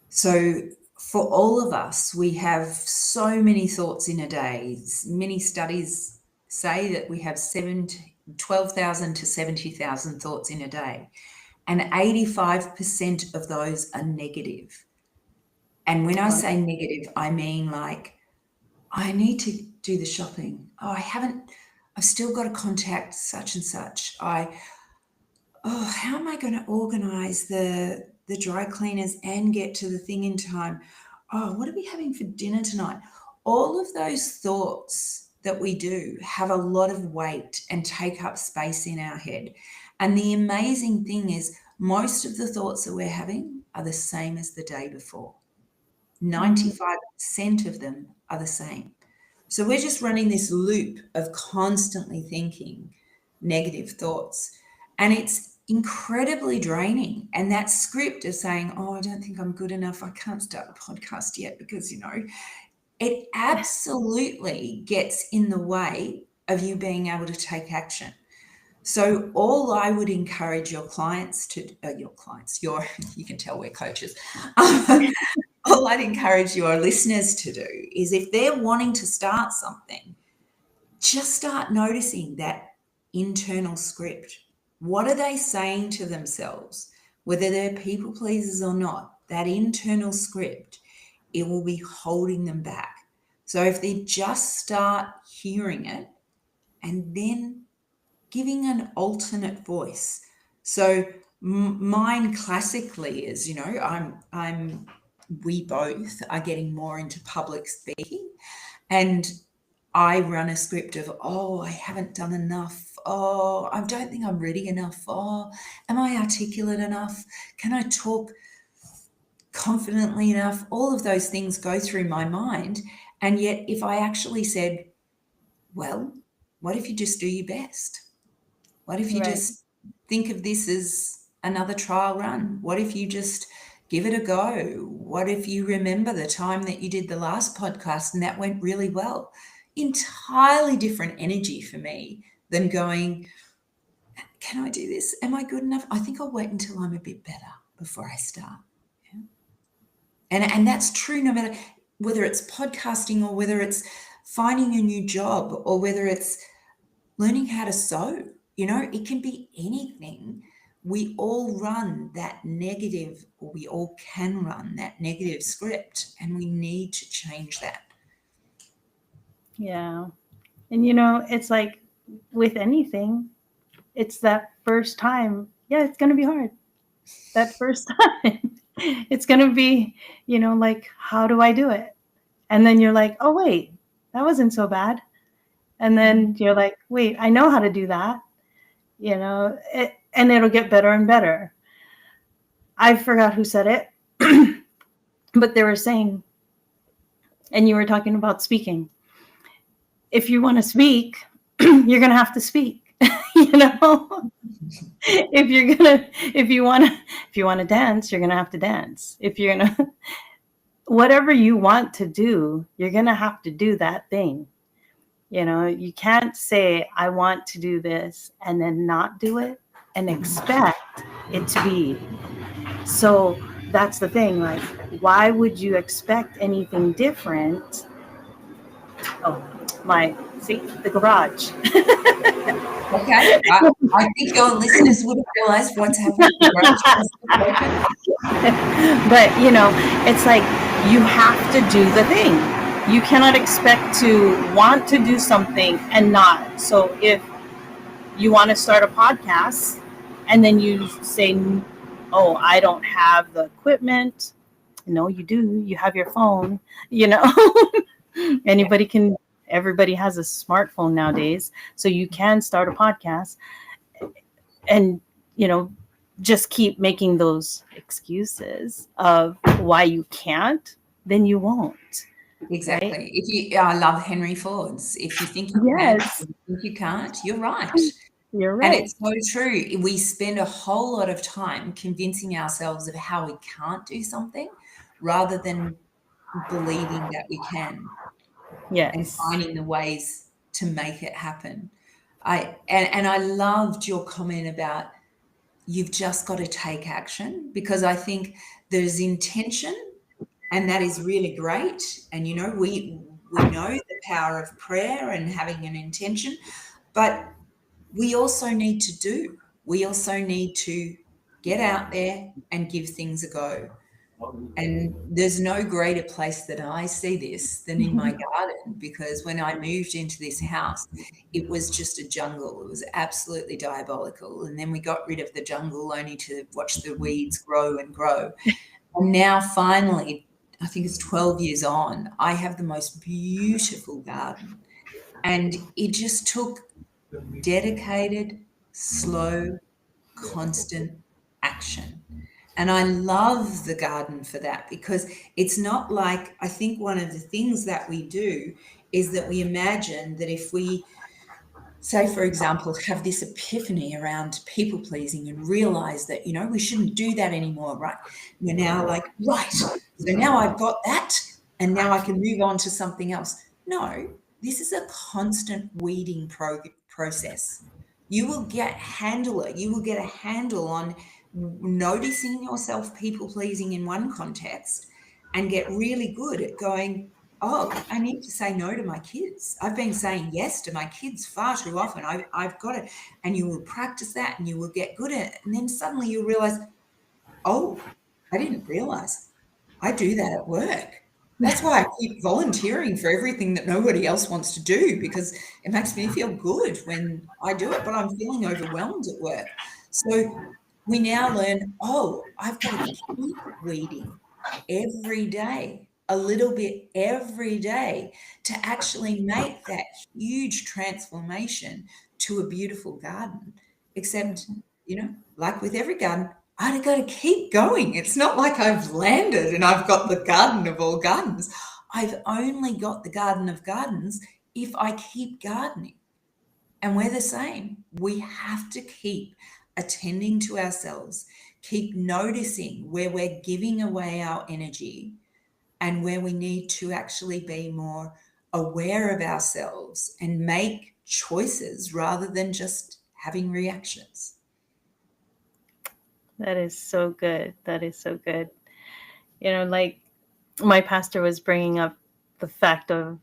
S2: So for all of us, we have so many thoughts in a day. Many studies say that we have 7 12,000 to 70,000 thoughts in a day, and 85% of those are negative. And when I say negative, I mean like, I need to do the shopping. Oh, I've still got to contact such and such. How am I going to organize the dry cleaners and get to the thing in time? Oh, what are we having for dinner tonight? All of those thoughts that we do have a lot of weight and take up space in our head. And the amazing thing is, most of the thoughts that we're having are the same as the day before. 95% of them are the same. So we're just running this loop of constantly thinking negative thoughts. And it's incredibly draining. And that script of saying, oh, I don't think I'm good enough, I can't start a podcast yet because, it absolutely gets in the way of you being able to take action. So all I would encourage your clients to, you can tell we're coaches. All I'd encourage your listeners to do is, if they're wanting to start something, just start noticing that internal script. What are they saying to themselves? Whether they're people pleasers or not, that internal script, it will be holding them back. So if they just start hearing it and then giving an alternate voice. So mine classically is, we both are getting more into public speaking, and I run a script of, oh, I haven't done enough. Oh, I don't think I'm ready enough. Oh, am I articulate enough? Can I talk confidently enough? All of those things go through my mind. And yet if I actually said, well, what if you just do your best? What if you just think of this as another trial run? What if you just give it a go? What if you remember the time that you did the last podcast and that went really well? Entirely different energy for me than going, can I do this? Am I good enough? I think I'll wait until I'm a bit better before I start. Yeah. And that's true no matter whether it's podcasting or whether it's finding a new job or whether it's learning how to sew. It can be anything. We all run that negative, or we all can run that negative script, and we need to change that.
S1: Yeah. And it's like with anything, it's that first time. Yeah, it's going to be hard. That first time. It's going to be, like, how do I do it? And then you're like, oh, wait, that wasn't so bad. And then you're like, wait, I know how to do that. And it'll get better and better. I forgot who said it, but they were saying, and you were talking about speaking. If you want to speak, you're going to have to speak. If you want to dance, you're going to have to dance. If you're going to, whatever you want to do, you're going to have to do that thing. You can't say, I want to do this and then not do it and expect it to be. So that's the thing. Like, why would you expect anything different? Oh, the garage.
S2: Okay. I think your listeners would have realized what's happening.
S1: But, it's like, you have to do the thing. You cannot expect to want to do something and not. So if you want to start a podcast and then you say, oh, I don't have the equipment. No, you do. You have your phone, everybody has a smartphone nowadays. So you can start a podcast and, just keep making those excuses of why you can't, then you won't.
S2: Exactly. Right? I love Henry Ford's. If you think you can, if you think you can't, you're right.
S1: You're right.
S2: And it's so true. We spend a whole lot of time convincing ourselves of how we can't do something rather than believing that we can.
S1: Yes.
S2: And finding the ways to make it happen. I loved your comment about you've just got to take action, because I think there's intention, and that is really great. And, we know the power of prayer and having an intention, but we also need to do. We also need to get out there and give things a go. And there's no greater place that I see this than in my garden, because when I moved into this house, it was just a jungle. It was absolutely diabolical. And then we got rid of the jungle only to watch the weeds grow and grow. And now finally, I think it's 12 years on, I have the most beautiful garden. And it just took dedicated, slow, constant action. And I love the garden for that, because it's not like, I think one of the things that we do is that we imagine that if we, say, for example, have this epiphany around people pleasing and realize that, we shouldn't do that anymore, right? We're now like, right, so now I've got that and now I can move on to something else. No, this is a constant weeding process. You will get a handle on noticing yourself people pleasing in one context and get really good at going, oh, I need to say no to my kids. I've been saying yes to my kids far too often. I've got it. And you will practice that and you will get good at it. And then suddenly you'll realize, oh, I didn't realize I do that at work. That's why I keep volunteering for everything that nobody else wants to do, because it makes me feel good when I do it, but I'm feeling overwhelmed at work. So we now learn, oh, I've got to keep weeding every day, a little bit every day, to actually make that huge transformation to a beautiful garden. Except, like with every garden, I've got to keep going. It's not like I've landed and I've got the garden of all gardens. I've only got the garden of gardens if I keep gardening. And we're the same. We have to keep attending to ourselves, keep noticing where we're giving away our energy and where we need to actually be more aware of ourselves and make choices rather than just having reactions.
S1: That is so good. That is so good. Like my pastor was bringing up the fact of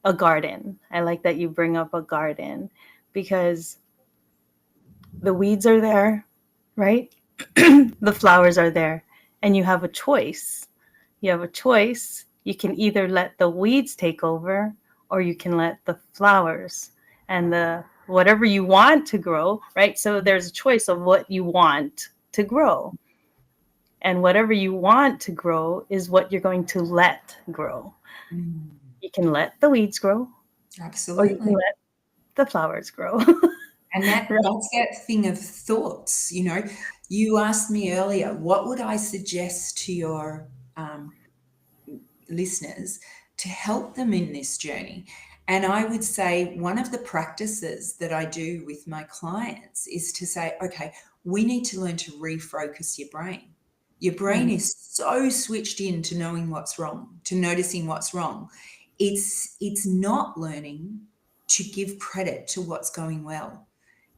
S1: a garden. I like that you bring up a garden, because the weeds are there, right? The flowers are there, and you have a choice. You have a choice. You can either let the weeds take over, or you can let the flowers and the whatever you want to grow, right? So there's a choice of what you want to grow. And whatever you want to grow is what you're going to let grow. You can let the weeds grow, or you can
S2: Absolutely.
S1: let the flowers grow.
S2: And that's that thing of thoughts. You asked me earlier, what would I suggest to your listeners to help them in this journey? And I would say one of the practices that I do with my clients is to say, okay, we need to learn to refocus your brain. Your brain is so switched in to knowing what's wrong, to noticing what's wrong. It's not learning to give credit to what's going well.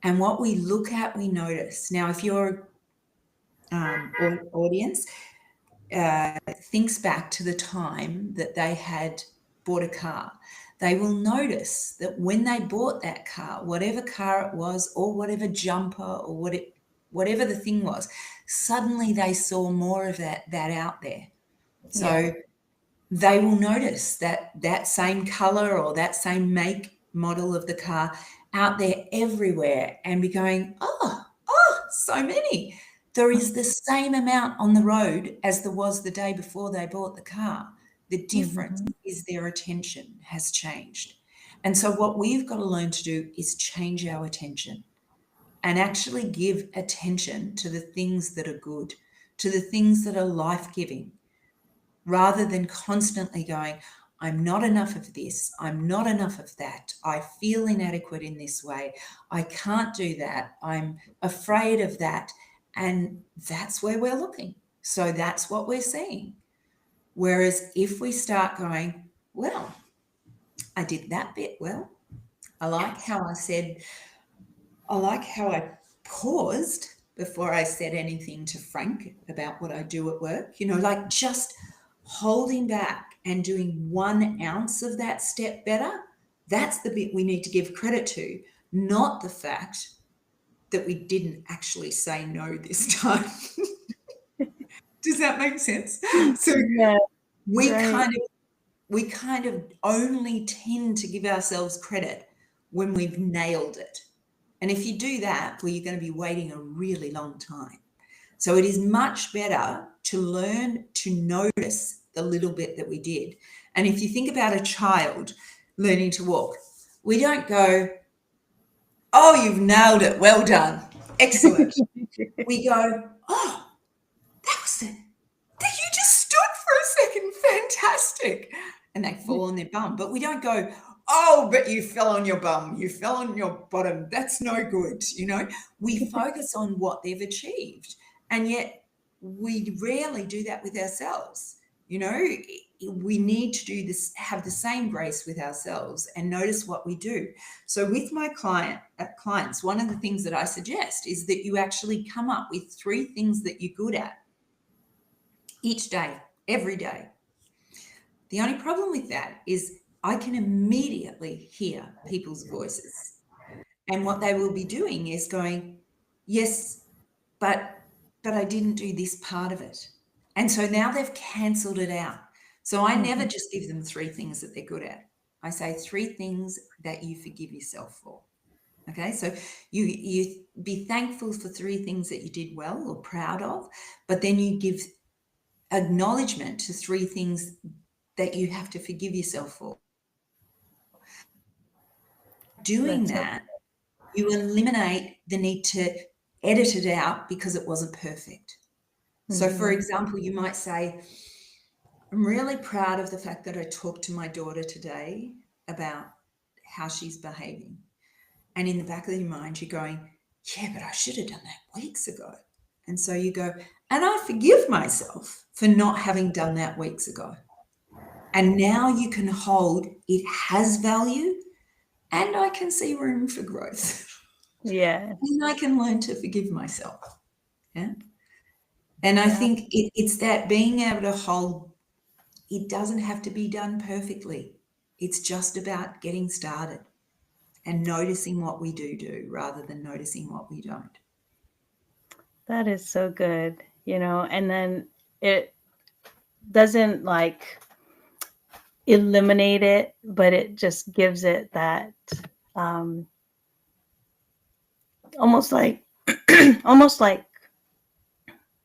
S2: And what we look at, we notice. Now, if your audience thinks back to the time that they had bought a car, they will notice that when they bought that car, whatever car it was, or whatever jumper, or whatever the thing was, suddenly they saw more of that out there. So they will notice that same color or that same make, model of the car out there everywhere, and be going, oh, so many. There is the same amount on the road as there was the day before they bought the car. The difference is their attention has changed. And so what we've got to learn to do is change our attention and actually give attention to the things that are good, to the things that are life-giving, rather than constantly going, I'm not enough of this, I'm not enough of that, I feel inadequate in this way, I can't do that, I'm afraid of that. And that's where we're looking. So that's what we're seeing. Whereas if we start going, well, I did that bit well. I like how I paused before I said anything to Frank about what I do at work, like just holding back and doing 1 ounce of that step better. That's the bit we need to give credit to, not the fact that we didn't actually say no this time. Does that make sense? So
S1: Yeah,
S2: we
S1: right.
S2: kind of only tend to give ourselves credit when we've nailed it. And if you do that, well, you're going to be waiting a really long time. So it is much better to learn to notice the little bit that we did. And if you think about a child learning to walk, we don't go, oh, you've nailed it. Well done. Excellent. We go, oh, that was it. That you just stood for a second. Fantastic. And they fall on their bum. But we don't go, oh, but you fell on your bum. You fell on your bottom. That's no good. We focus on what they've achieved. And yet we rarely do that with ourselves. We need to do this, have the same grace with ourselves and notice what we do. So with my clients, one of the things that I suggest is that you actually come up with 3 things that you're good at each day, every day. The only problem with that is I can immediately hear people's voices. And what they will be doing is going, yes, but I didn't do this part of it. And so now they've cancelled it out. So I never just give them 3 things that they're good at. I say 3 things that you forgive yourself for. Okay, so you be thankful for 3 things that you did well or proud of, but then you give acknowledgement to 3 things that you have to forgive yourself for. Doing that, you eliminate the need to edit it out because it wasn't perfect. So for example, you might say, I'm really proud of the fact that I talked to my daughter today about how she's behaving. And in the back of your mind, you're going, yeah, but I should have done that weeks ago. And so you go, and I forgive myself for not having done that weeks ago. And now you can hold, it has value, and I can see room for growth.
S1: Yeah.
S2: And I can learn to forgive myself. Yeah. And I think it's that being able to hold, it doesn't have to be done perfectly. It's just about getting started and noticing what we do rather than noticing what we don't.
S1: That is so good, and then it doesn't eliminate it, but it just gives it that almost like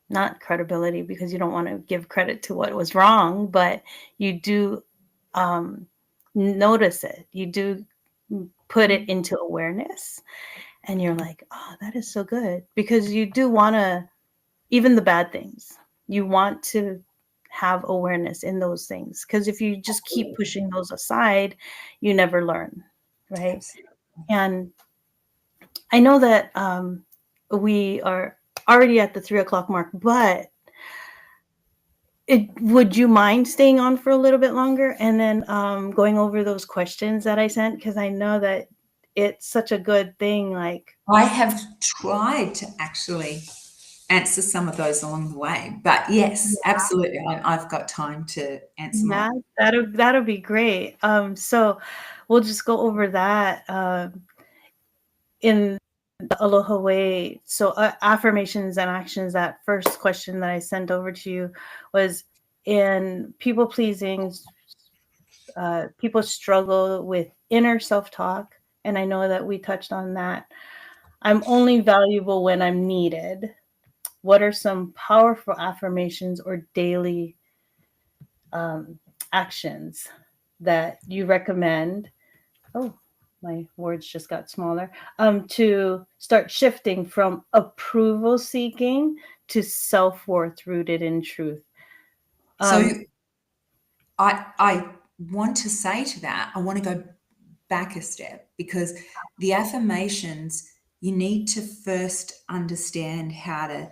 S1: not credibility, because you don't want to give credit to what was wrong, but you do notice it. You do put it into awareness, and you're like, oh, that is so good, because you do want to, even the bad things, you want to have awareness in those things, because if you just keep pushing those aside, you never learn, right?
S2: Absolutely.
S1: And I know that we are already at the 3:00 mark, but would you mind staying on for a little bit longer and then going over those questions that I sent? Because I know that it's such a good thing.
S2: I have tried to actually answer some of those along the way, but yes, absolutely, I've got time to answer
S1: Yeah,
S2: more.
S1: that'll be great. So we'll just go over that in the Aloha way. So affirmations and actions. That first question that I sent over to you was, in people pleasing, people struggle with inner self-talk, and I know that we touched on that. I'm only valuable when I'm needed. What are some powerful affirmations or daily actions that you recommend? Oh, my words just got smaller. To start shifting from approval seeking to self-worth rooted in truth.
S2: So I want to say to that, I want to go back a step, because the affirmations, you need to first understand how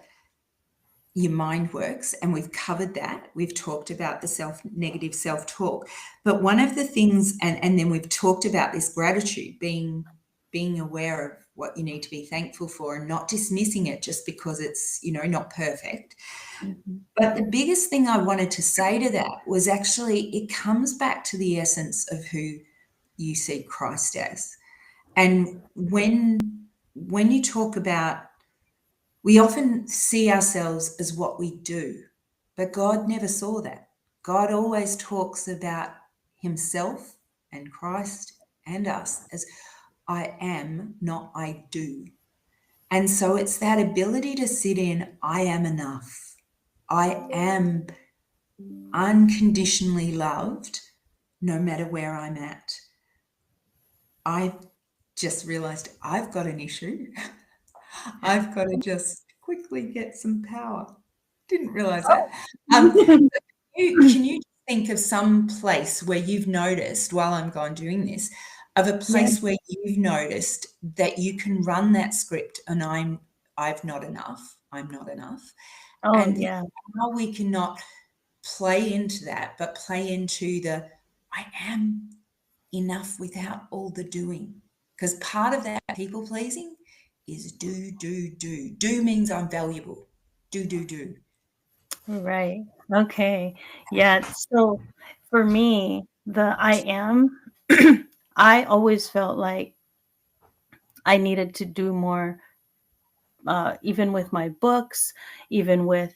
S2: your mind works, and we've covered that. We've talked about the negative self-talk, but one of the things, and then we've talked about this gratitude, being aware of what you need to be thankful for and not dismissing it just because it's not perfect. But the biggest thing I wanted to say to that was, actually it comes back to the essence of who you see Christ as. And when you talk about, we often see ourselves as what we do, but God never saw that. God always talks about himself and Christ and us as I am, not I do. And so it's that ability to sit in, I am enough. I am unconditionally loved no matter where I'm at. I just realized I've got an issue. I've got to just quickly get some power. Didn't realize that. Can you think of some place where you've noticed, while I'm gone doing this, of a
S1: Yeah.
S2: place where you've noticed that you can run that script and I've not enough, I'm not enough,
S1: Oh,
S2: and
S1: yeah.
S2: how we cannot play into that, but play into the I am enough without all the doing. Because part of that people pleasing is do, do, do. Do means I'm valuable. Do, do, do.
S1: Right. Okay. Yeah. So for me, the I am, I always felt like I needed to do more, even with my books, even with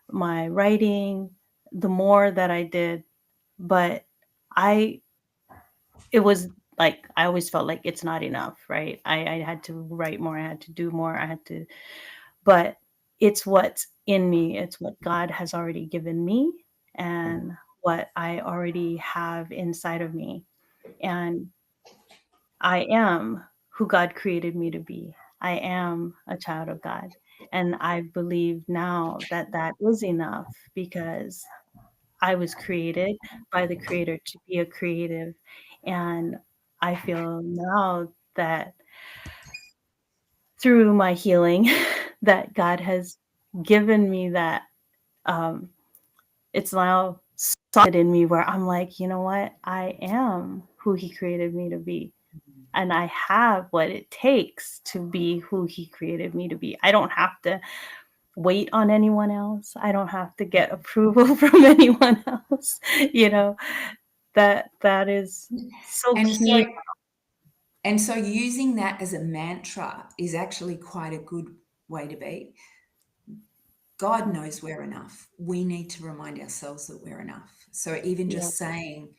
S1: my writing, the more that I did. But I, it was like, I always felt like it's not enough, right? I had to write more, I had to do more, I had to, but it's what's in me, it's what God has already given me and what I already have inside of me. And I am who God created me to be. I am a child of God. And I believe now that that is enough because I was created by the creator to be a creative. And I feel now that through my healing that God has given me that, um, it's now solid in me where I'm like, you know what? I am who he created me to be. And I have what it takes to be who he created me to be. I don't have to wait on anyone else. I don't have to get approval from anyone else. You know, that is so
S2: And
S1: key.
S2: so using that as a mantra is actually quite a good way to be. God knows we're enough. We need to remind ourselves that we're enough. So even
S1: Yeah,
S2: just saying,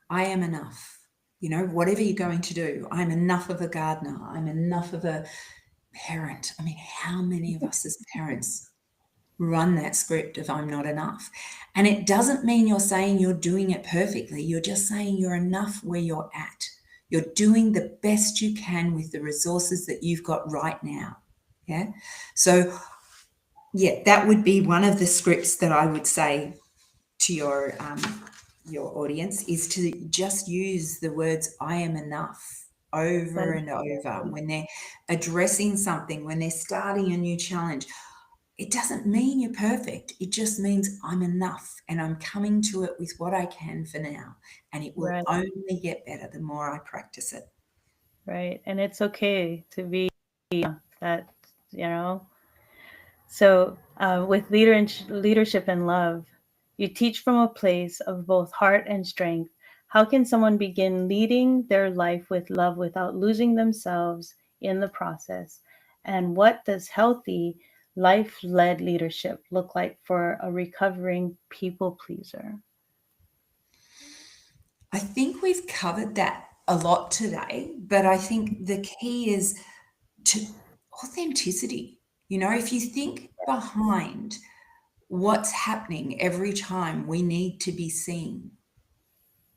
S2: I am enough, whatever you're going to do, I'm enough of a gardener, I'm enough of a parent. I mean, how many of us as parents run that script of I'm not enough? And it doesn't mean you're saying you're doing it perfectly. You're just saying you're enough where you're at. You're doing the best you can with the resources that you've got right now. Yeah. So, yeah, that would be one of the scripts that I would say to your audience is to just use the words I am enough
S1: that
S2: over
S1: is
S2: and over
S1: great.
S2: when they're addressing something, when they're starting a new challenge. It doesn't mean you're perfect. It just means I'm enough and I'm coming to it with what I can for now. And it will
S1: Right,
S2: only get better the more I practice it.
S1: right. And it's okay to be that, you know. So, with leadership and love, you teach from a place of both heart and strength. How can someone begin leading their life with love without losing themselves in the process? And what does healthy, life led leadership look like for a recovering people pleaser?
S2: I think we've covered that a lot today, but I think the key is to authenticity. If you think behind what's happening every time we need to be seen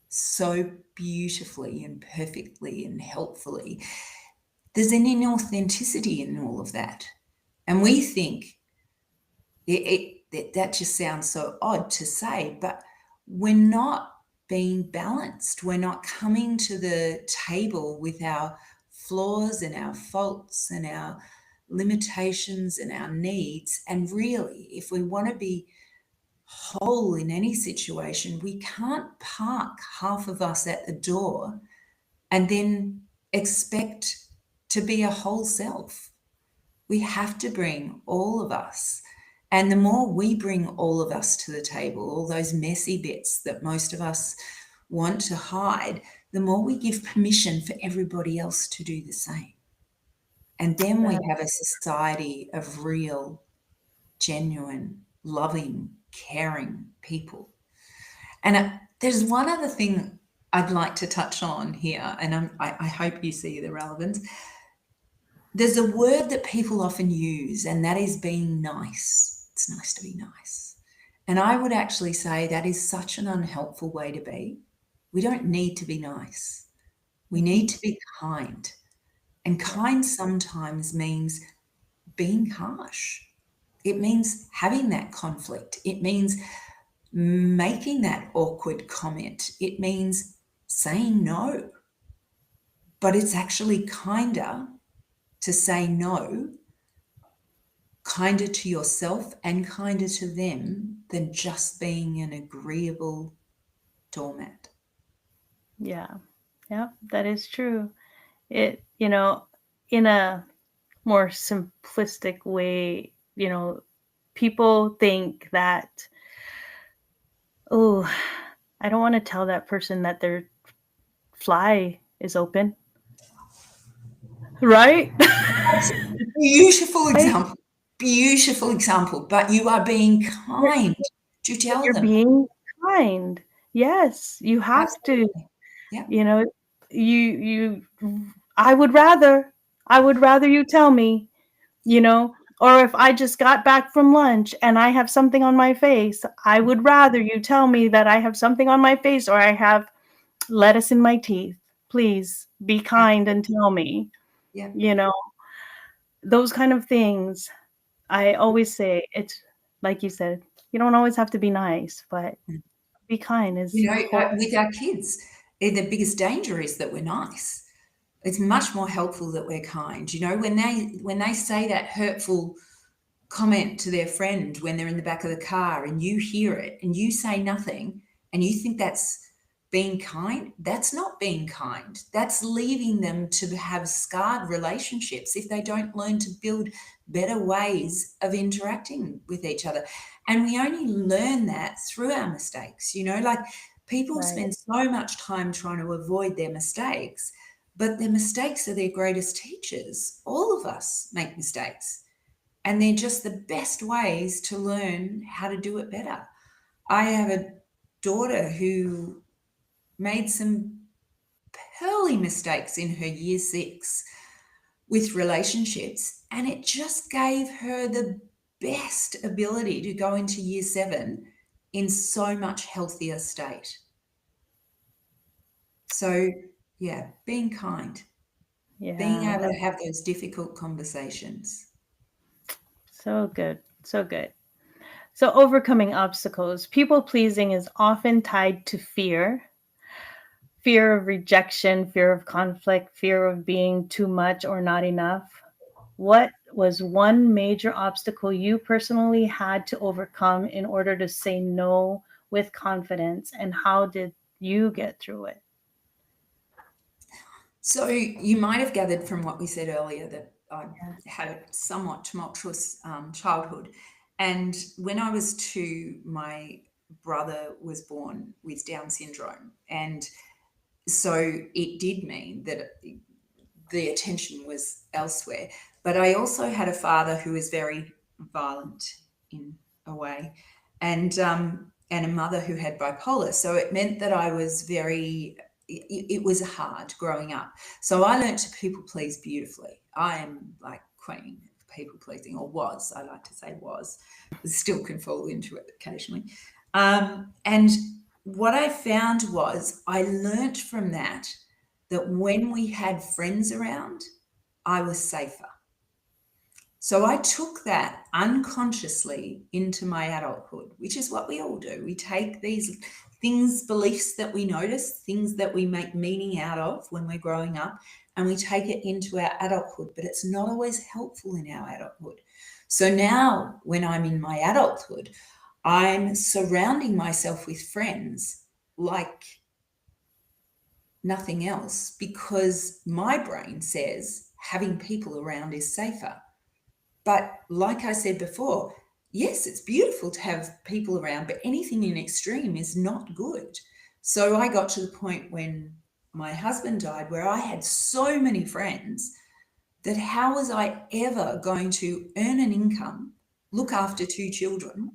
S2: so beautifully and perfectly and helpfully, there's an inauthenticity in all of that. And we think that just sounds so odd to say, but we're not being balanced. We're not coming to the table with our flaws and our faults and our limitations and our needs. And really, if we want to be whole in any situation, we can't park half of us at the door and then expect to be a whole self. We have to bring all of us. And the more we bring all of us to the table, all those messy bits that most of us want to hide, the more we give permission for everybody else to do the same. And then we have a society of real, genuine, loving, caring people. And there's one other thing I'd like to touch on here, and I hope you see the relevance. There's a word that people often use, and that is being nice. It's nice to be nice. And I would actually say that is such an unhelpful way to be. We don't need to be nice. We need to be kind. And kind sometimes means being harsh. It means having that conflict. It means making that awkward comment. It means saying no. But it's actually kinder to say no, kinder to yourself and kinder to them than just being an agreeable doormat.
S1: Yeah. Yeah, that is true. It, you know, in a more simplistic way, you know, people think that, oh, I don't want to tell that person that their fly is open. Right?
S2: Beautiful example. Beautiful example. But you are being kind to tell
S1: You're
S2: them.
S1: being kind. Yes, you have
S2: Absolutely.
S1: to.
S2: Yeah.
S1: You know, I would rather you tell me, you know, or if I just got back from lunch and I have something on my face, I would rather you tell me that I have something on my face or I have lettuce in my teeth. Please be kind and tell me.
S2: Yeah.
S1: You know, those kind of things. I always say it's like you said, you don't always have to be nice, but be kind is
S2: You know, with our kids, the biggest danger is that we're nice. It's much more helpful that we're kind. You know, when they say that hurtful comment to their friend when they're in the back of the car and you hear it and you say nothing and you think that's being kind, that's not being kind. That's leaving them to have scarred relationships if they don't learn to build better ways of interacting with each other. And we only learn that through our mistakes. You know, like people
S1: right.
S2: spend so much time trying to avoid their mistakes, but their mistakes are their greatest teachers. All of us make mistakes. And they're just the best ways to learn how to do it better. I have a daughter who made some pearly mistakes in her year 6 with relationships, and it just gave her the best ability to go into year 7 in so much healthier state. So, yeah, being kind, being
S1: Yeah,
S2: able to have those difficult conversations.
S1: so good. So good. So overcoming obstacles. People pleasing is often tied to fear of rejection, fear of conflict, fear of being too much or not enough. What was one major obstacle you personally had to overcome in order to say no with confidence, and how did you get through it?
S2: So you might have gathered from what we said earlier that I
S1: Yeah.
S2: had a somewhat tumultuous childhood. And when I was 2, my brother was born with Down syndrome. And so it did mean that the attention was elsewhere. But I also had a father who was very violent in a way, and a mother who had bipolar. So it meant that I was very. It was hard growing up. So I learned to people please beautifully. I am like queen of people pleasing, or was. I like to say was. Still can fall into it occasionally. And what I found was I learnt from that when we had friends around, I was safer. So I took that unconsciously into my adulthood, which is what we all do. We take these things, beliefs that we notice, things that we make meaning out of when we're growing up, and we take it into our adulthood, but it's not always helpful in our adulthood. So now when I'm in my adulthood, I'm surrounding myself with friends like nothing else, because my brain says having people around is safer. But like I said before, yes, it's beautiful to have people around, but anything in extreme is not good. So I got to the point when my husband died, where I had so many friends that how was I ever going to earn an income, look after 2 children,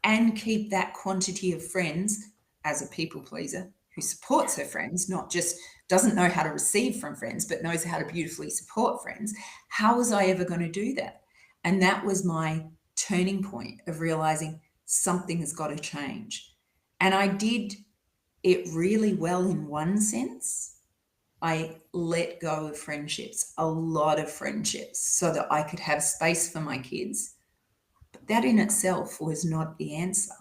S2: and keep that quantity of friends as a people pleaser who supports her friends, not just doesn't know how to receive from friends, but knows how to beautifully support friends? How was I ever going to do that? And that was my turning point of realizing something has got to change. And I did it really well in one sense. I let go of friendships, a lot of friendships, so that I could have space for my kids. But that in itself was not the answer,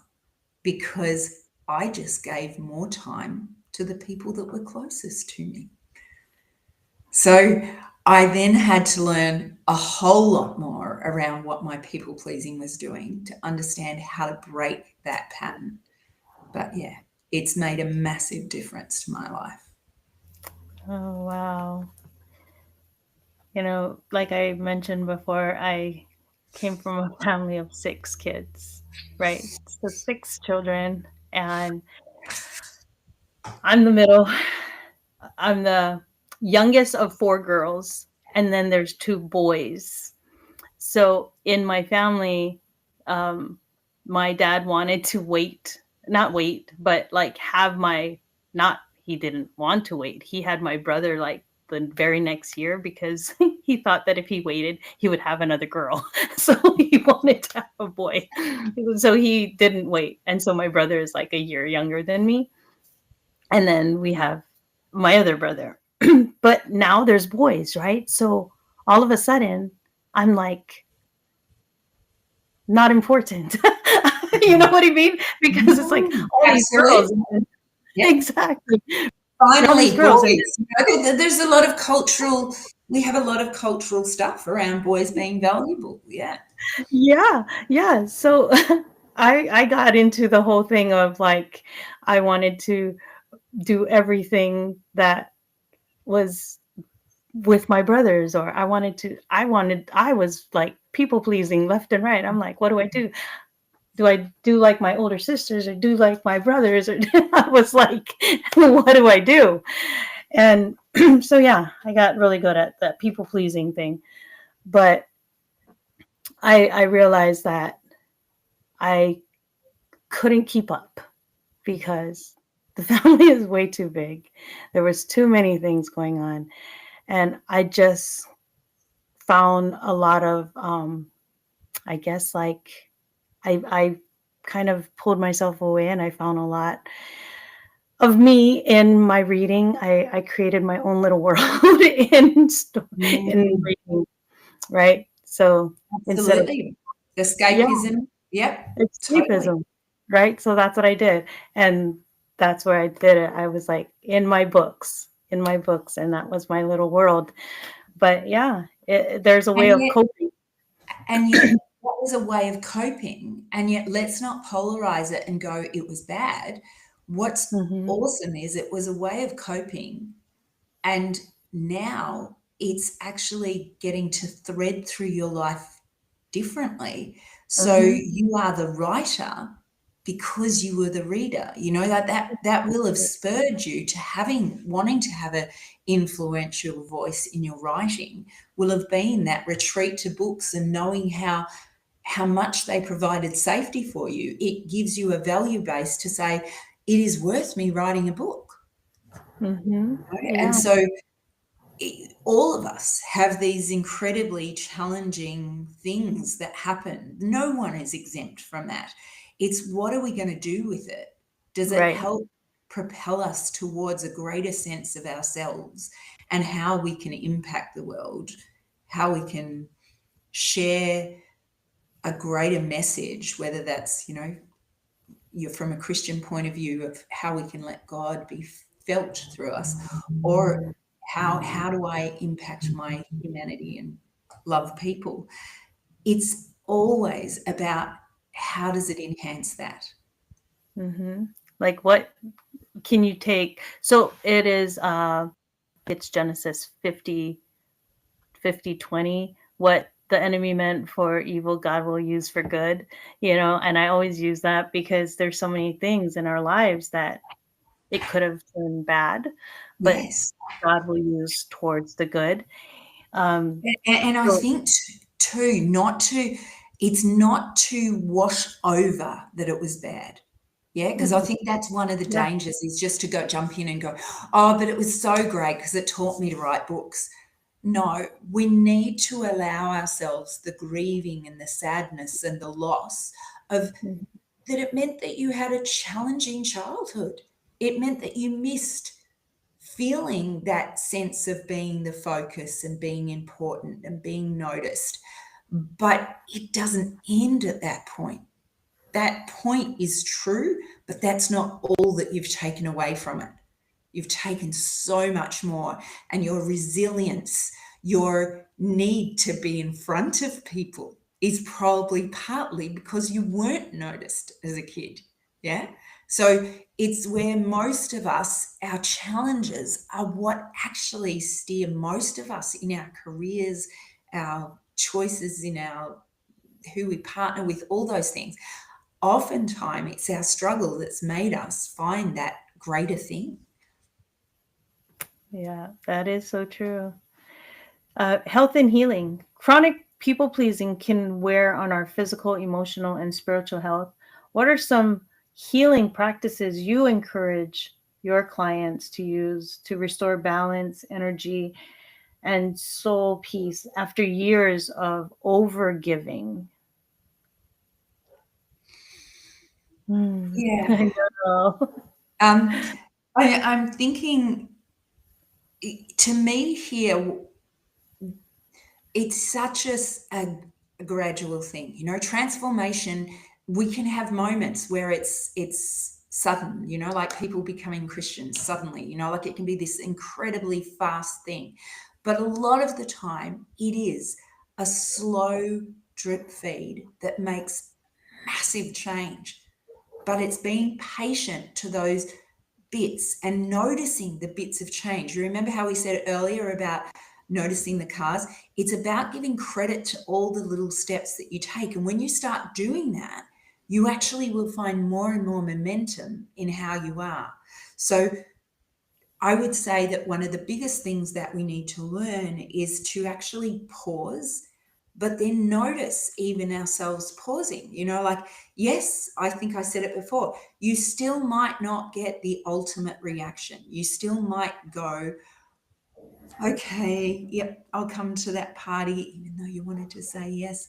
S2: because I just gave more time to the people that were closest to me. So I then had to learn a whole lot more around what my people pleasing was doing to understand how to break that pattern. But yeah, it's made a massive difference to my life.
S1: Oh, wow. You know, like I mentioned before, I came from a family of 6 kids, right? So 6 children, and I'm the middle. I'm the youngest of 4 girls, and then there's 2 boys. So in my family, um, my dad wanted to not wait, but like have not, he didn't want to wait. He had my brother like the very next year because he thought that if he waited, he would have another girl. So he wanted to have a boy. So he didn't wait. And so my brother is like a year younger than me. And then we have my other brother. But now there's boys, right? So all of a sudden, I'm like not important. You know what I mean? Because it's like all these girls.
S2: Absolutely. Yep.
S1: Exactly. All
S2: Finally,
S1: these girls.
S2: boys. You know, there's a lot of cultural, we have a lot of cultural stuff around boys being valuable. Yeah.
S1: Yeah, yeah. So I got into the whole thing of like I wanted to do everything that was with my brothers, or I was like people pleasing left and right. I'm like, what do I do? Do I do like my older sisters or do like my brothers? Or I was like, what do I do? And so yeah, I got really good at that people pleasing thing. But I realized that I couldn't keep up because the family is way too big. There was too many things going on. And I just found a lot of I guess like I kind of pulled myself away, and I found a lot of me in my reading. I created my own little world in
S2: Mm,
S1: reading, right? So instead of,
S2: absolutely.
S1: yeah,
S2: Escapism. Yep. Totally.
S1: escapism, right? So that's what I did. And that's where I did it. I was like in my books, and that was my little world. But yeah, there's a way
S2: And
S1: of
S2: yet,
S1: coping.
S2: and yet that was a way of coping. And yet let's not polarize it and go, it was bad. What's
S1: Hmm.
S2: awesome is it was a way of coping. And now it's actually getting to thread through your life differently. So
S1: Hmm.
S2: you are the writer because you were the reader. You know, that will have spurred you to wanting to have an influential voice in your writing, will have been that retreat to books and knowing how much they provided safety for you. It gives you a value base to say, it is worth me writing a book.
S1: Hmm.
S2: And
S1: Yeah,
S2: so all of us have these incredibly challenging things that happen. No one is exempt from that. It's what are we going to do with it? Does it
S1: right.
S2: help propel us towards a greater sense of ourselves and how we can impact the world, how we can share a greater message, whether that's, you know, you're from a Christian point of view of how we can let God be felt through us, or how do I impact my humanity and love people? It's always about how does it enhance that?
S1: Hmm. Like what can you take? So it is it's Genesis 50-20. What the enemy meant for evil, God will use for good, and I always use that because there's so many things in our lives that it could have turned bad, but
S2: Yes.
S1: God will use towards the good.
S2: And I
S1: So,
S2: think too, it's not to wash over that it was bad. Yeah, because I
S1: mhm,
S2: think that's one of the
S1: yeah,
S2: dangers, is just to jump in and go, oh, but it was so great because it taught me to write books. No, we need to allow ourselves the grieving and the sadness and the loss of
S1: mhm,
S2: that. It meant that you had a challenging childhood. It meant that you missed feeling that sense of being the focus and being important and being noticed. But it doesn't end at that point. That point is true, but that's not all that you've taken away from it. You've taken so much more, and your resilience, your need to be in front of people is probably partly because you weren't noticed as a kid. Yeah. So it's where most of us, our challenges are what actually steer most of us in our careers, our choices in our who we partner with, all those things. Oftentimes it's our struggle that's made us find that greater thing.
S1: yeah, that is so true. Health and healing. Chronic people pleasing can wear on our physical, emotional, and spiritual health. What are some healing practices you encourage your clients to use to restore balance, energy, and soul peace after years of overgiving?
S2: Yeah.
S1: I know.
S2: Um, I'm thinking, to me here, it's such a gradual thing. Transformation. We can have moments where it's sudden. Like people becoming Christians suddenly. Like it can be this incredibly fast thing, but a lot of the time it is a slow drip feed that makes massive change. But it's being patient to those bits and noticing the bits of change. You remember how we said earlier about noticing the cars? It's about giving credit to all the little steps that you take. And when you start doing that, you actually will find more and more momentum in how you are. So I would say that one of the biggest things that we need to learn is to actually pause, but then notice even ourselves pausing. Like, yes, I think I said it before, you still might not get the ultimate reaction. You still might go, okay, yep, I'll come to that party, even though you wanted to say yes.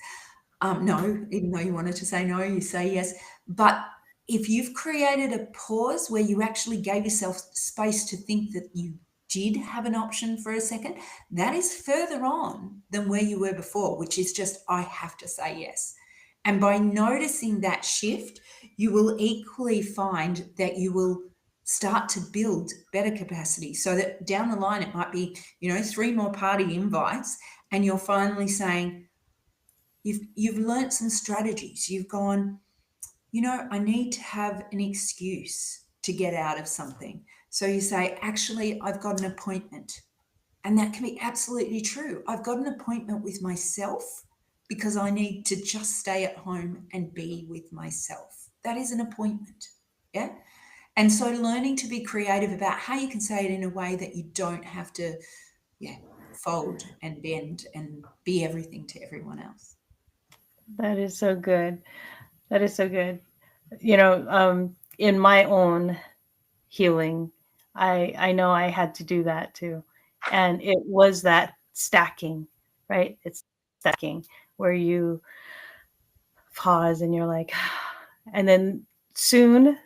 S2: No, even though you wanted to say no, you say yes. But if you've created a pause where you actually gave yourself space to think that you did have an option for a second, that is further on than where you were before, which is just, I have to say yes. And by noticing that shift, you will equally find that you will start to build better capacity, so that down the line it might be 3 more party invites, and you're finally saying, you've learnt some strategies. You've gone, I need to have an excuse to get out of something. So you say, actually, I've got an appointment. And that can be absolutely true. I've got an appointment with myself because I need to just stay at home and be with myself. That is an appointment. Yeah. And so learning to be creative about how you can say it in a way that you don't have to, fold and bend and be everything to everyone else.
S1: That is so good. That is so good. In my own healing, I know I had to do that too. And it was that stacking, right? It's stacking where you pause and you're like, and then soon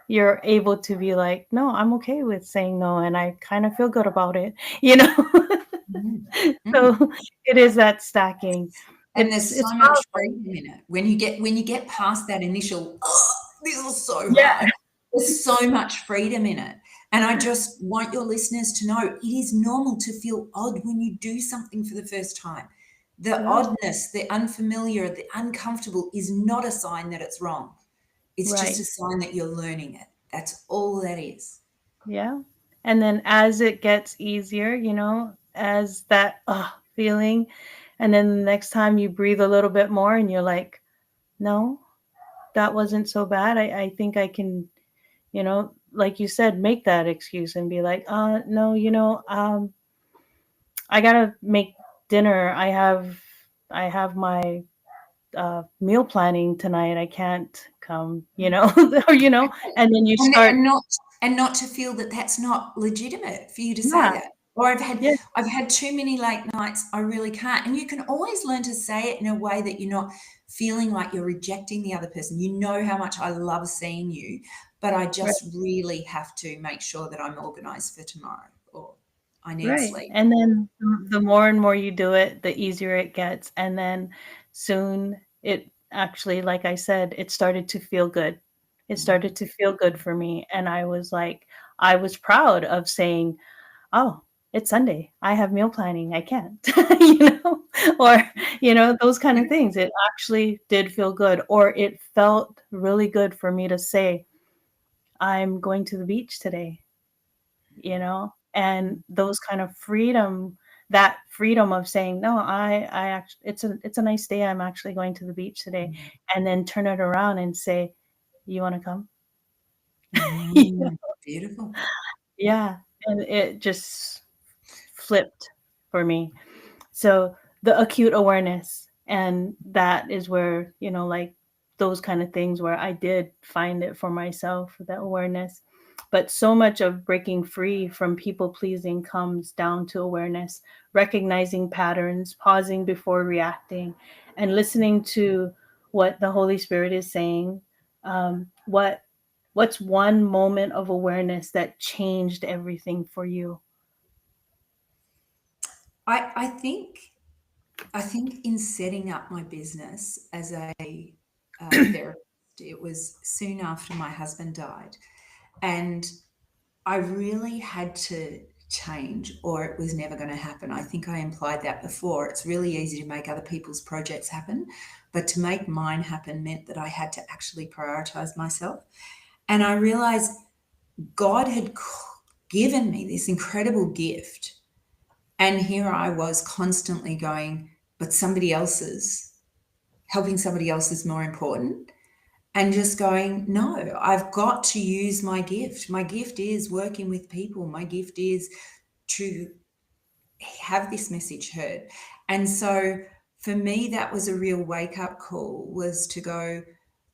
S1: you're able to be like, no, I'm okay with saying no. And I kind of feel good about it, you know?
S2: Mm. Mm.
S1: So it is that stacking.
S2: And
S1: It's,
S2: there's so
S1: it's
S2: much
S1: powerful.
S2: freedom in it. When you get past that initial, oh, this is so
S1: Yeah.
S2: hard, there's so much freedom in it. And I just want your listeners to know it is normal to feel odd when you do something for the first time. The
S1: Yeah.
S2: oddness, the unfamiliar, the uncomfortable is not a sign that it's wrong. It's just
S1: Right.
S2: a sign that you're learning it. That's all that is.
S1: Yeah. And then as it gets easier, as that feeling, and then the next time you breathe a little bit more and you're like, no, that wasn't so bad. I think I can, like you said, make that excuse and be like, no, I gotta make dinner. I have my meal planning tonight. I can't come, or and then you
S2: And
S1: start.
S2: and not and not to feel that that's not legitimate for you to say
S1: Yeah,
S2: that. Or
S1: yeah,
S2: I've had too many late nights, I really can't. And you can always learn to say it in a way that you're not feeling like you're rejecting the other person. You know how much I love seeing you, but I
S1: right,
S2: just really have to make sure that I'm organized for tomorrow, or I need
S1: right.
S2: sleep.
S1: And then the more and more you do it, the easier it gets. And then soon it actually, like I said, it started to feel good. It started to feel good for me. And I was proud of saying, oh, it's Sunday. I have meal planning. I can't, or, those kind of things. It actually did feel good, or it felt really good for me to say, I'm going to the beach today, and those kind of freedom, that freedom of saying, no, I actually, it's a nice day. I'm actually going to the beach today. And then turn it around and say, you want to come? You know?
S2: Mm, beautiful.
S1: Yeah. And it just flipped for me. So the acute awareness, and that is where, like those kind of things where I did find it for myself, that awareness. But so much of breaking free from people pleasing comes down to awareness, recognizing patterns, pausing before reacting, and listening to what the Holy Spirit is saying. What's one moment of awareness that changed everything for you?
S2: I think in setting up my business as a therapist, it was soon after my husband died. And I really had to change, or it was never going to happen. I think I implied that before. It's really easy to make other people's projects happen, but to make mine happen meant that I had to actually prioritize myself. And I realized God had given me this incredible gift. And here I was constantly going, but helping somebody else is more important. And just going, no, I've got to use my gift. My gift is working with people. My gift is to have this message heard. And so for me, that was a real wake up call, was to go,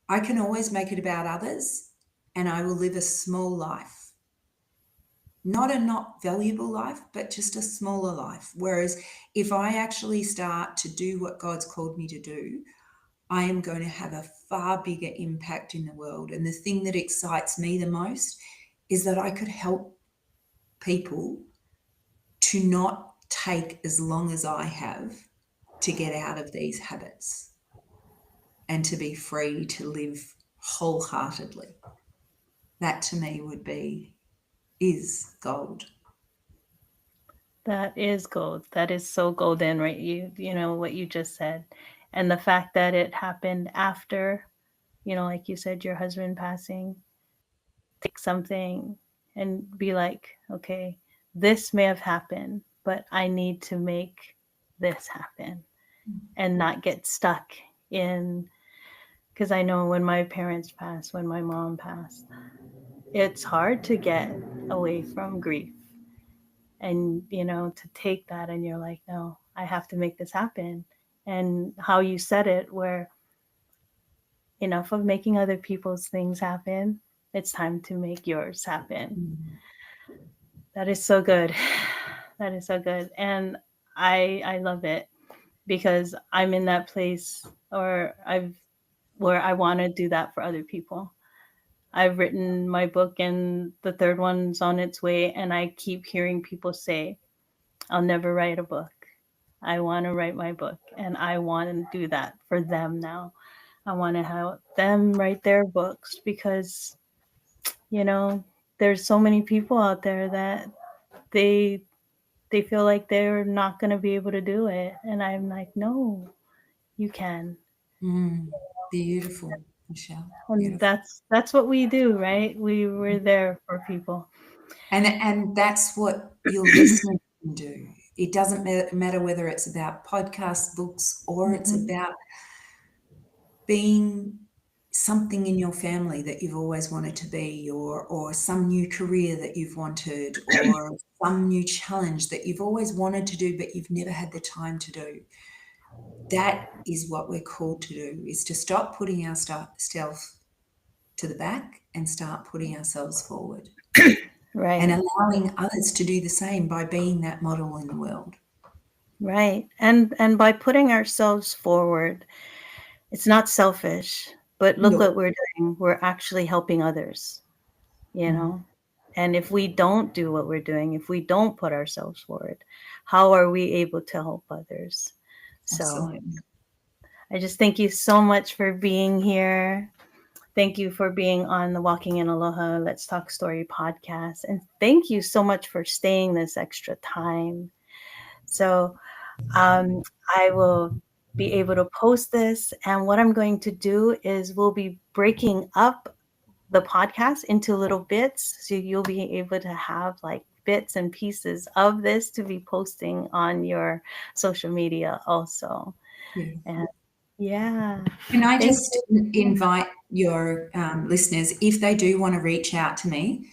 S2: I can always make it about others, and I will live a small life. Not a not valuable life, but just a smaller life. Whereas if I actually start to do what God's called me to do, I am going to have a far bigger impact in the world. And the thing that excites me the most is that I could help people to not take as long as I have to get out of these habits and to be free to live wholeheartedly. That to me is gold.
S1: That is gold. That is so golden, right? You know what you just said. And the fact that it happened after, like you said, your husband passing, take something and be like, okay, this may have happened, but I need to make this happen and not get stuck in, because I know when my parents passed, when my mom passed, it's hard to get away from grief, and to take that, and you're like, no, I have to make this happen. And how you said it, where enough of making other people's things happen, it's time to make yours happen.
S2: Mm.
S1: That is so good. That is so good. And I love it, because I'm in that place, or I've where I want to do that for other people. I've written my book, and the third one's on its way, and I keep hearing people say, I'll never write a book. I want to write my book, and I want to do that for them now. I want to have them write their books, because, you know, there's so many people out there that they they feel like they're not going to be able to do it, and I'm like, no, you can.
S2: Mm. Beautiful, Michelle.
S1: And
S2: Beautiful.
S1: that's what we do, right? We're there for people.
S2: And that's what your listeners can do. It doesn't matter whether it's about podcasts, books, or it's
S1: Mhm.
S2: about being something in your family that you've always wanted to be, or some new career that you've wanted, or some new challenge that you've always wanted to do but you've never had the time to do. That is what we're called to do, is to stop putting ourselves to the back and start putting ourselves forward,
S1: Right.
S2: and allowing others to do the same by being that model in the world.
S1: Right. And by putting ourselves forward, it's not selfish, but look
S2: No.
S1: what we're doing. We're actually helping others, you
S2: Mm,
S1: know? And if we don't do what we're doing, if we don't put ourselves forward, how are we able to help others? So
S2: absolutely.
S1: I just thank you so much for being here. Thank you for being on the Walking in Aloha Let's Talk Story podcast. And thank you so much for staying this extra time. So um, I will be able to post this. And what I'm going to do is we'll be breaking up the podcast into little bits. So you'll be able to have like bits and pieces of this to be posting on your social media also.
S2: Beautiful.
S1: And yeah,
S2: Can I
S1: thank
S2: just
S1: you.
S2: invite your listeners, if they do want to reach out to me,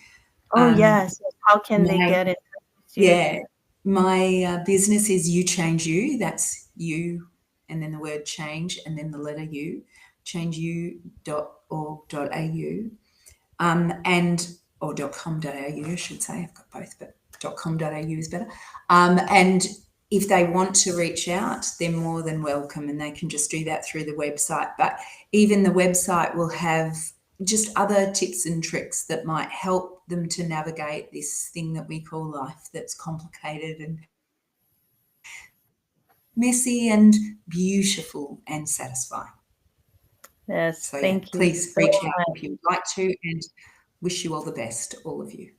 S1: Oh,
S2: um,
S1: yes. How can they
S2: my
S1: get in touch with you?
S2: yeah, my business is You Change You. That's you, and then the word change, and then the letter U, changeyou.org.au, and or .com.au, I should say. I've got both, but .com.au is better. And if they want to reach out, they're more than welcome, and they can just do that through the website. But even the website will have just other tips and tricks that might help them to navigate this thing that we call life, that's complicated and messy and beautiful and satisfying.
S1: Yes,
S2: So yeah,
S1: thank you
S2: please
S1: so
S2: reach out
S1: much.
S2: if you'd like to, and wish you all the best, all of you.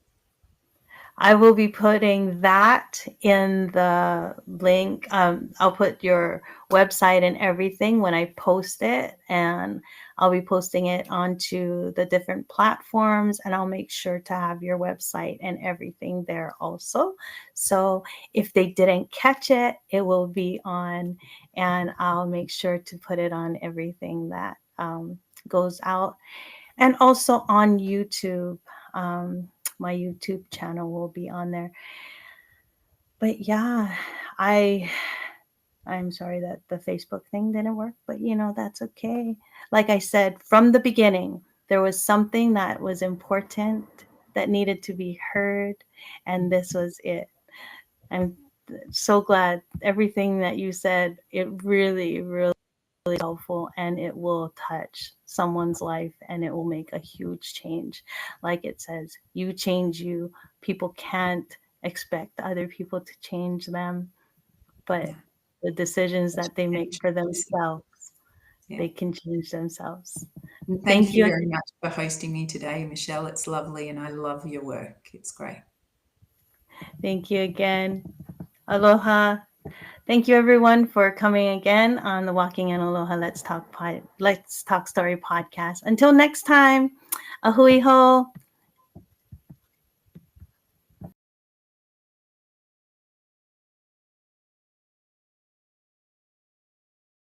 S1: I will be putting that in the link. I'll put your website and everything when I post it, and I'll be posting it onto the different platforms, and I'll make sure to have your website and everything there also. So if they didn't catch it, it will be on, and I'll make sure to put it on everything that goes out, and also on YouTube. Um, my YouTube channel will be on there. But yeah, I I'm sorry that the Facebook thing didn't work, but that's okay. Like I said from the beginning, there was something that was important that needed to be heard, and this was it. I'm so glad everything that you said, it really, really helpful, and it will touch someone's life, and it will make a huge change. Like it says, you change you. People can't expect other people to change them, but
S2: Yeah.
S1: the decisions that they make for themselves,
S2: Yeah.
S1: they can change themselves.
S2: And thank
S1: Thank
S2: you
S1: you.
S2: very much for hosting me today, Michelle. It's lovely, and I love your work. It's great.
S1: Thank you again. Aloha. Thank you everyone for coming again on the Walking in Aloha Let's Talk Story podcast. Until next time, a hui ho.